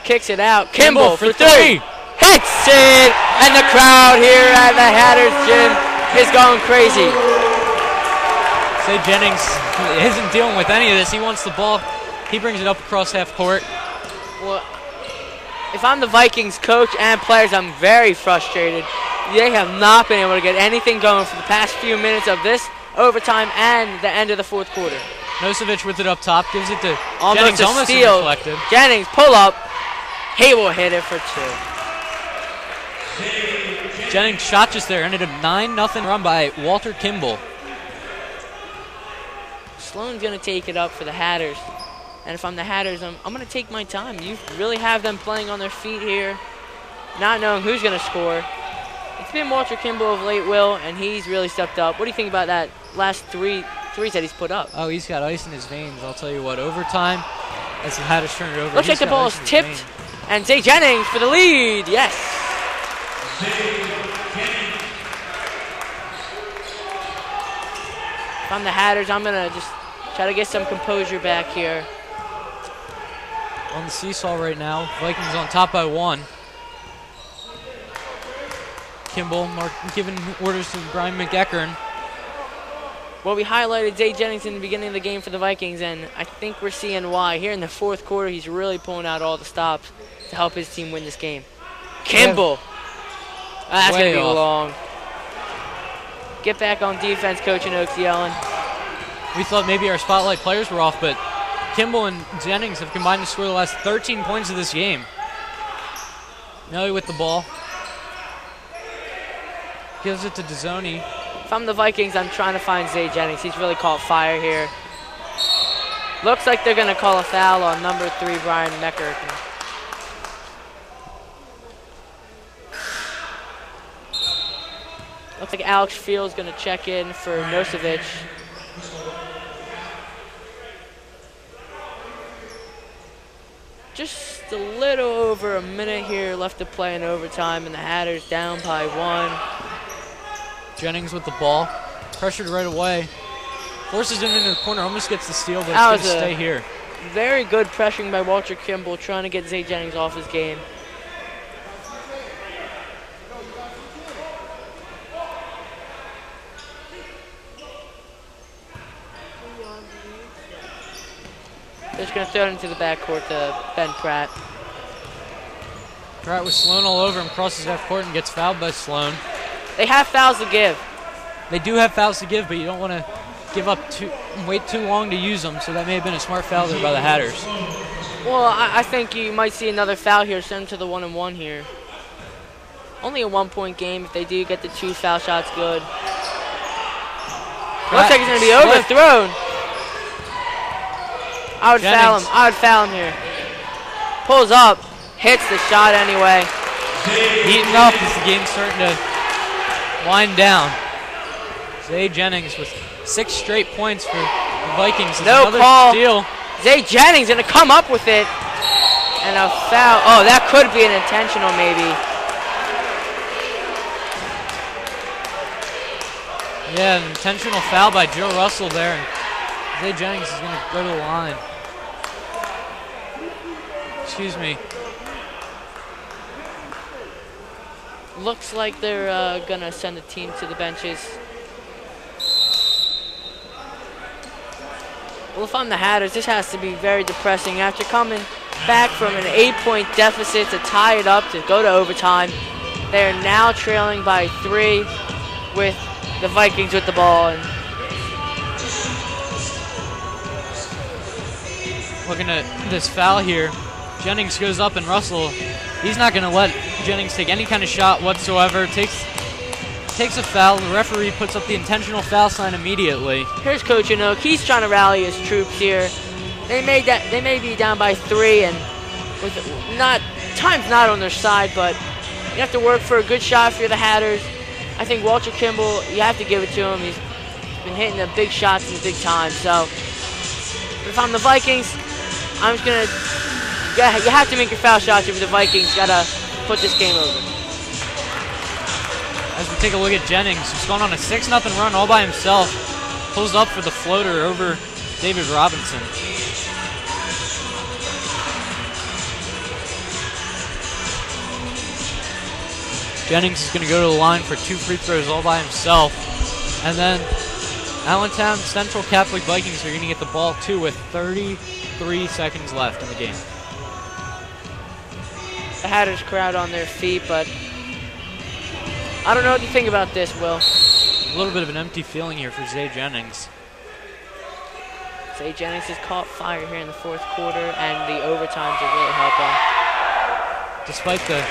Kicks it out. Kimball for three. Hits it! And the crowd here at the Hatters gym is going crazy. Zay Jennings isn't dealing with any of this. He wants the ball. He brings it up across half court. Well, if I'm the Vikings coach and players, I'm very frustrated. They have not been able to get anything going for the past few minutes of this overtime and the end of the fourth quarter. Nosevich with it up top, gives it to Almost Jennings, a almost steal. deflected. Jennings, pull up. He will hit it for two. Jennings' shot just there, ended a 9-0 run by Walter Kimball. Sloan's going to take it up for the Hatters. And if I'm the Hatters, I'm going to take my time. You really have them playing on their feet here, not knowing who's going to score. It's been Walter Kimball of late, Will, and he's really stepped up. What do you think about that last threes that he's put up? Oh, he's got ice in his veins. I'll tell you what, overtime, as the Hatters turn it over. Looks like the ball is tipped, and Zay Jennings for the lead. Yes. If I'm the Hatters, I'm going to just try to get some composure back here. On the seesaw right now, Vikings on top by 1. Kimball giving orders to Brian McEachern. Well, we highlighted Zay Jennings in the beginning of the game for the Vikings, and I think we're seeing why. Here in the fourth quarter, he's really pulling out all the stops to help his team win this game. Kimball. That's going to be long. Get back on defense, Coach and Oaks yelling. We thought maybe our spotlight players were off, but Kimball and Jennings have combined to score the last 13 points of this game. Nelly with the ball. Gives it to Dezzoni. If I'm the Vikings, I'm trying to find Zay Jennings. He's really caught fire here. Looks like they're going to call a foul on number 3, Brian McEachern. Looks like Alex Field's going to check in for Nosevich. Just a little over a minute here left to play in overtime, and the Hatters down by 1. Jennings with the ball, pressured right away. Forces him into the corner, almost gets the steal, but it's going to stay here. Very good pressuring by Walter Kimball, trying to get Zay Jennings off his game. They're just going to throw it into the backcourt to Ben Pratt. Pratt with Sloan all over him, crosses half court and gets fouled by Sloan. They have fouls to give. They do have fouls to give, but you don't want to give up wait too long to use them, so that may have been a smart foul there by the Hatters. Well, I think you might see another foul here, send them to the 1-and-1 here. Only a 1-point game. If they do get the 2 foul shots good. Looks like it's going to be overthrown. I would foul him. I would foul him here. Pulls up, hits the shot anyway. Heating up as the game's starting to wind down. Zay Jennings with 6 straight points for the Vikings. No call. Steal. Zay Jennings going to come up with it. And a foul. Oh, that could be an intentional maybe. Yeah, an intentional foul by Joe Russell there. And Zay Jennings is going to go to the line. Excuse me. Looks like they're going to send the team to the benches. Well, if I'm the Hatters, this has to be very depressing. After coming back from an 8-point deficit to tie it up, to go to overtime, they are now trailing by 3 with the Vikings with the ball. And looking at this foul here, Jennings goes up and Russell, he's not going to let Jennings take any kind of shot whatsoever. Takes takes a foul. The referee puts up the intentional foul sign immediately. Here's Coach Anoke. He's trying to rally his troops here. They may be down by 3, and with time's not on their side, but you have to work for a good shot for the Hatters. I think Walter Kimball, you have to give it to him. He's been hitting the big shots in the big time. So if I'm the Vikings, I'm just gonna. You have to make your foul shots if you're the Vikings. Gotta put this game over. As we take a look at Jennings, who's gone on a 6-0 run all by himself, pulls up for the floater over David Robinson. Jennings is going to go to the line for 2 free throws all by himself. And then Allentown Central Catholic Vikings are going to get the ball too with 33 seconds left in the game. The Hatters crowd on their feet, but I don't know what you think about this, Will. A little bit of an empty feeling here for Zay Jennings. Zay Jennings has caught fire here in the 4th quarter, and the overtimes have really helped him. Despite the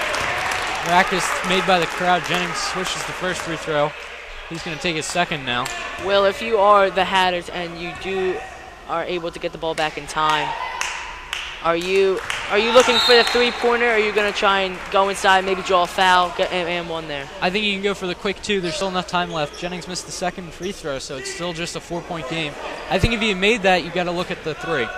practice made by the crowd, Jennings switches the first free throw. He's going to take his second now. Will, if you are the Hatters and you are able to get the ball back in time, are you looking for the 3-pointer, or are you going to try and go inside, maybe draw a foul, get and one there? I think you can go for the quick 2. There's still enough time left. Jennings missed the second free throw, so it's still just a 4-point game. I think if you made that, you got to look at the 3.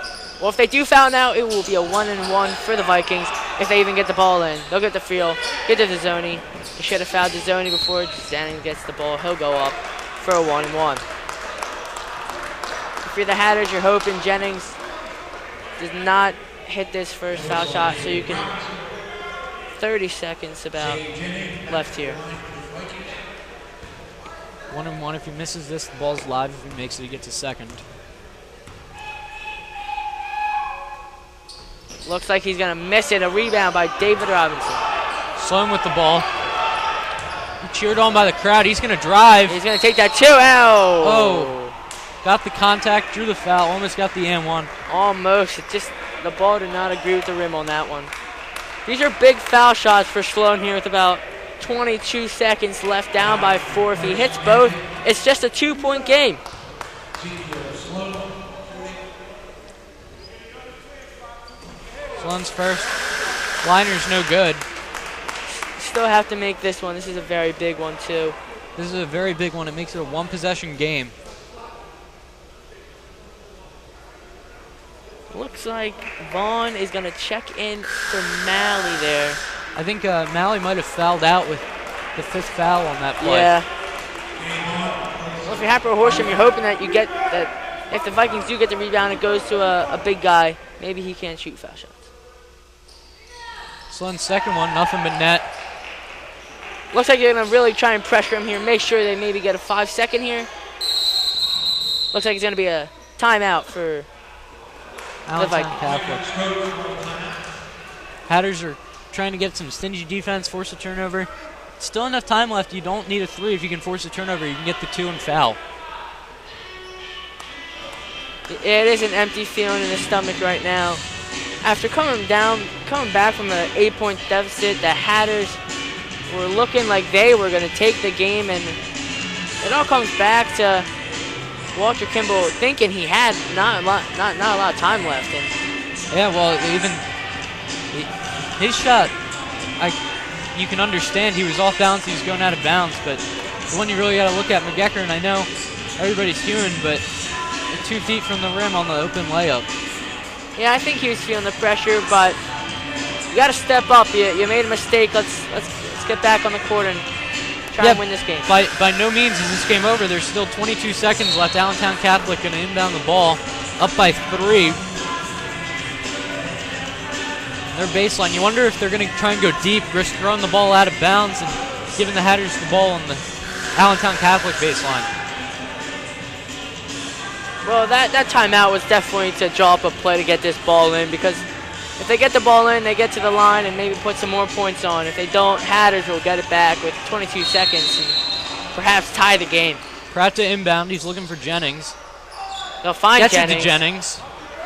Well, if they do foul now, it will be a 1-and-1 for the Vikings. If they even get the ball in, they'll get the field, get to the zone. They should have fouled the zone before Jennings gets the ball. He'll go up for a 1-and-1. If you're the Hatters, you're hoping Jennings does not hit this first foul shot, so you can 30 seconds about left here. 1-and-1. If he misses this, the ball's live. If he makes it, he gets a second. Looks like he's going to miss it. A rebound by David Robinson. Sloan with the ball. He cheered on by the crowd. He's going to drive. He's going to take that 2. Ow! Oh. Got the contact, drew the foul, almost got the and 1. Almost. The ball did not agree with the rim on that one. These are big foul shots for Sloan here with about 22 seconds left, down by 4. If he hits both, it's just a 2-point game. Sloan's first liner's no good. Still have to make this one. This is a very big one, too. This is a very big one. It makes it a 1-possession game. Looks like Vaughn is going to check in for Malley there. I think Malley might have fouled out with the 5th foul on that play. Yeah. Well, if you're Hatboro-Horsham, you're hoping that you get that. If the Vikings do get the rebound, it goes to a big guy. Maybe he can't shoot foul shots. Sloan's second one, nothing but net. Looks like you're going to really try and pressure him here. Make sure they maybe get a 5-second here. Looks like it's going to be a timeout for the Vikings. Catholic. Hatters are trying to get some stingy defense, force a turnover. Still enough time left. You don't need a 3 if you can force a turnover. You can get the 2 and foul. It is an empty feeling in the stomach right now. After coming back from an 8-point deficit, the Hatters were looking like they were going to take the game, and it all comes back to Walter Kimball thinking he had not a lot of time left. And yeah, well, even his shot, you can understand he was off balance, he was going out of bounds, but the one you really got to look at, McGecker, and I know everybody's human, but 2 feet from the rim on the open layup. Yeah, I think he was feeling the pressure, but you got to step up. You made a mistake. Let's get back on the court and try and win this game. By no means is this game over. There's still 22 seconds left. Allentown Catholic going to inbound the ball, up by 3. Their baseline. You wonder if they're going to try and go deep, risk throwing the ball out of bounds and giving the Hatters the ball on the Allentown Catholic baseline. Well, that timeout was definitely to draw up a play to get this ball in, because if they get the ball in, they get to the line and maybe put some more points on. If they don't, Hatters will get it back with 22 seconds and perhaps tie the game. Pratt to inbound. He's looking for Jennings. They'll find Gets Jennings. it to Jennings.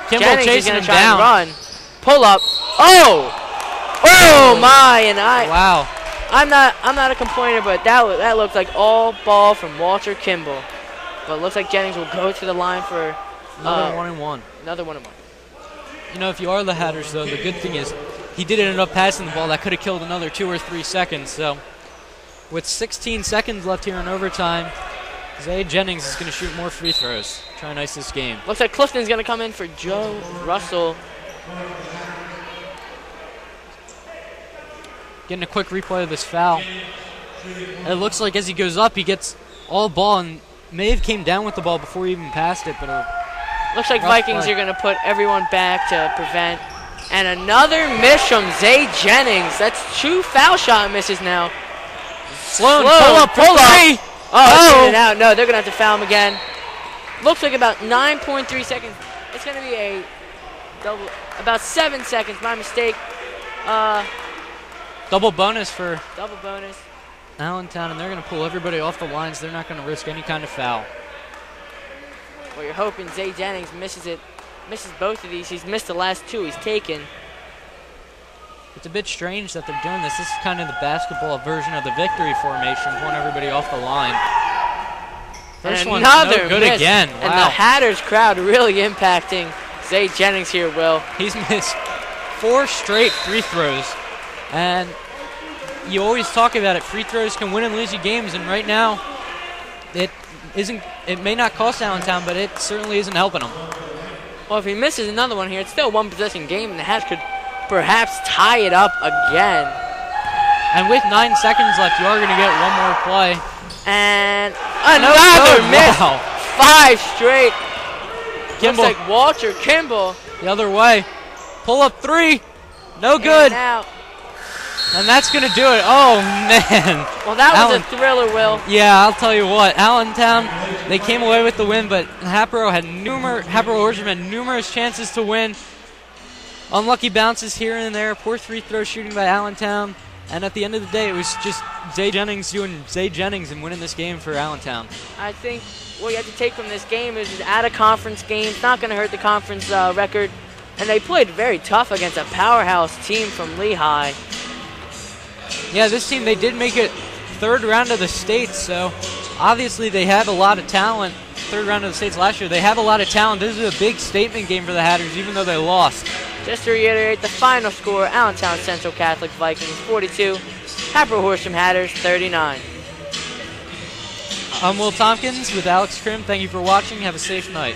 Kimball Jennings is chasing going him to try down. and run. Pull up. Oh! Oh, my! And Wow. I'm not a complainer, but that looked like all ball from Walter Kimball. But it looks like Jennings will go to the line for another 1-and-1. Another 1-and-1. You know, if you are the Hatters, though, the good thing is he did end up passing the ball. That could have killed another 2 or 3 seconds. So with 16 seconds left here in overtime, Zay Jennings is going to shoot more free throws. Try and ice this game. Looks like Clifton's going to come in for Joe Russell. Getting a quick replay of this foul. It looks like as he goes up, he gets all ball and may have came down with the ball before he even passed it. But looks like Vikings are going to put everyone back to prevent. And another miss from Zay Jennings. That's 2 foul shot misses now. Sloan, pull up. 3. Oh, in and out. No, they're going to have to foul him again. Looks like about 9.3 seconds. It's going to be a double, about 7 seconds. My mistake. Double bonus for double bonus. Allentown, and they're going to pull everybody off the lines. They're not going to risk any kind of foul. Well, you're hoping Zay Jennings misses both of these. He's missed the last 2 he's taken. It's a bit strange that they're doing this. This is kind of the basketball version of the victory formation, pulling everybody off the line. First one's no good again. Wow. And the Hatters crowd really impacting Zay Jennings here, Will. He's missed 4 straight free throws. And you always talk about it. Free throws can win and lose you games, and right now, it may not cost Allentown, but it certainly isn't helping them. Well, if he misses another one here, it's still a 1-possession game, and the Hats could perhaps tie it up again. And with 9 seconds left, you are going to get one more play. And another miss. Wow. 5 straight. Kimball. Looks like Walter Kimball. The other way. Pull up 3. No good. And that's going to do it. Oh, man. Well, that was a thriller, Will. Yeah, I'll tell you what. Allentown, they came away with the win, but Hatboro-Horsham had numerous chances to win. Unlucky bounces here and there. Poor free throw shooting by Allentown. And at the end of the day, it was just Zay Jennings doing Zay Jennings and winning this game for Allentown. I think what you have to take from this game is it's at a conference game. It's not going to hurt the conference record. And they played very tough against a powerhouse team from Lehigh. Yeah, this team, they did make it 3rd round of the States, so obviously they have a lot of talent. 3rd round of the States last year. They have a lot of talent. This is a big statement game for the Hatters, even though they lost. Just to reiterate, the final score, Allentown Central Catholic Vikings 42, Hatboro-Horsham Hatters 39. I'm Will Tompkins with Alex Krim. Thank you for watching. Have a safe night.